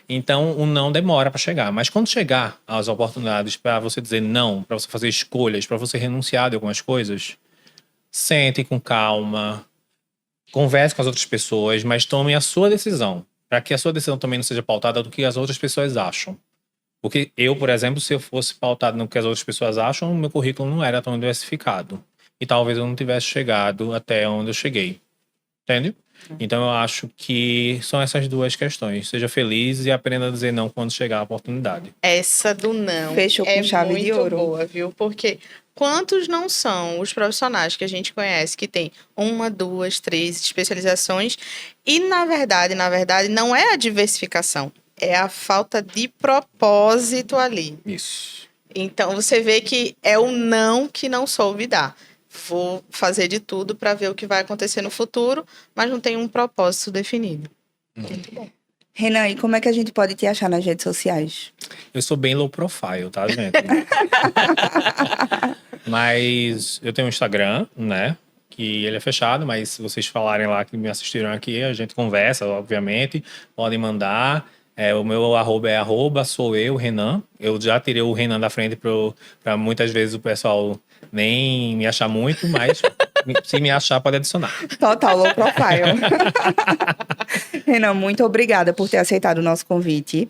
Então o não demora para chegar. Mas quando chegar as oportunidades para você dizer não, para você fazer escolhas, para você renunciar de algumas coisas, sente com calma, converse com as outras pessoas, mas tome a sua decisão. Para que a sua decisão também não seja pautada do que as outras pessoas acham. Porque eu, por exemplo, se eu fosse pautado no que as outras pessoas acham, o meu currículo não era tão diversificado. E talvez eu não tivesse chegado até onde eu cheguei. Entende? Então eu acho que são essas duas questões. Seja feliz e aprenda a dizer não quando chegar a oportunidade. Essa do não Fechou com chave de ouro. muito boa, viu? Porque quantos não são os profissionais que a gente conhece que tem 1, 2, 3 especializações e, na verdade, não é a diversificação. É a falta de propósito ali. Isso. Então, você vê que é o não que não soube dar. Vou fazer de tudo para ver o que vai acontecer no futuro, mas não tem um propósito definido. Muito bom. Renan, e como é que a gente pode te achar nas redes sociais? Eu sou bem low profile, tá, gente? Mas eu tenho um Instagram, né? Que ele é fechado, mas se vocês falarem lá que me assistiram aqui, a gente conversa, obviamente. Podem mandar. O meu arroba é sou eu, Renan. Eu já tirei o Renan da frente para muitas vezes o pessoal nem me achar muito, mas se me achar, pode adicionar. Total low profile. Renan, muito obrigada por ter aceitado o nosso convite.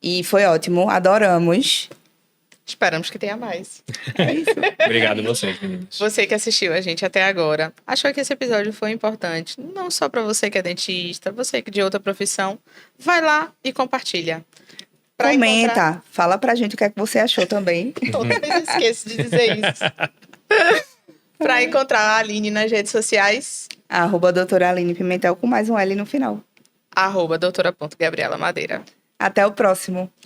E foi ótimo, adoramos. Esperamos que tenha mais. É isso. Obrigado a vocês, meninas. Você que assistiu a gente até agora, achou que esse episódio foi importante? Não só para você que é dentista, você que é de outra profissão, vai lá e compartilha. Pra Comenta, fala pra gente o que é que você achou também. Toda vez eu esqueço de dizer isso. Para encontrar a Aline nas redes sociais, @doutora Aline Pimentel com mais um L no final. @doutora.gabriela Madeira. Até o próximo.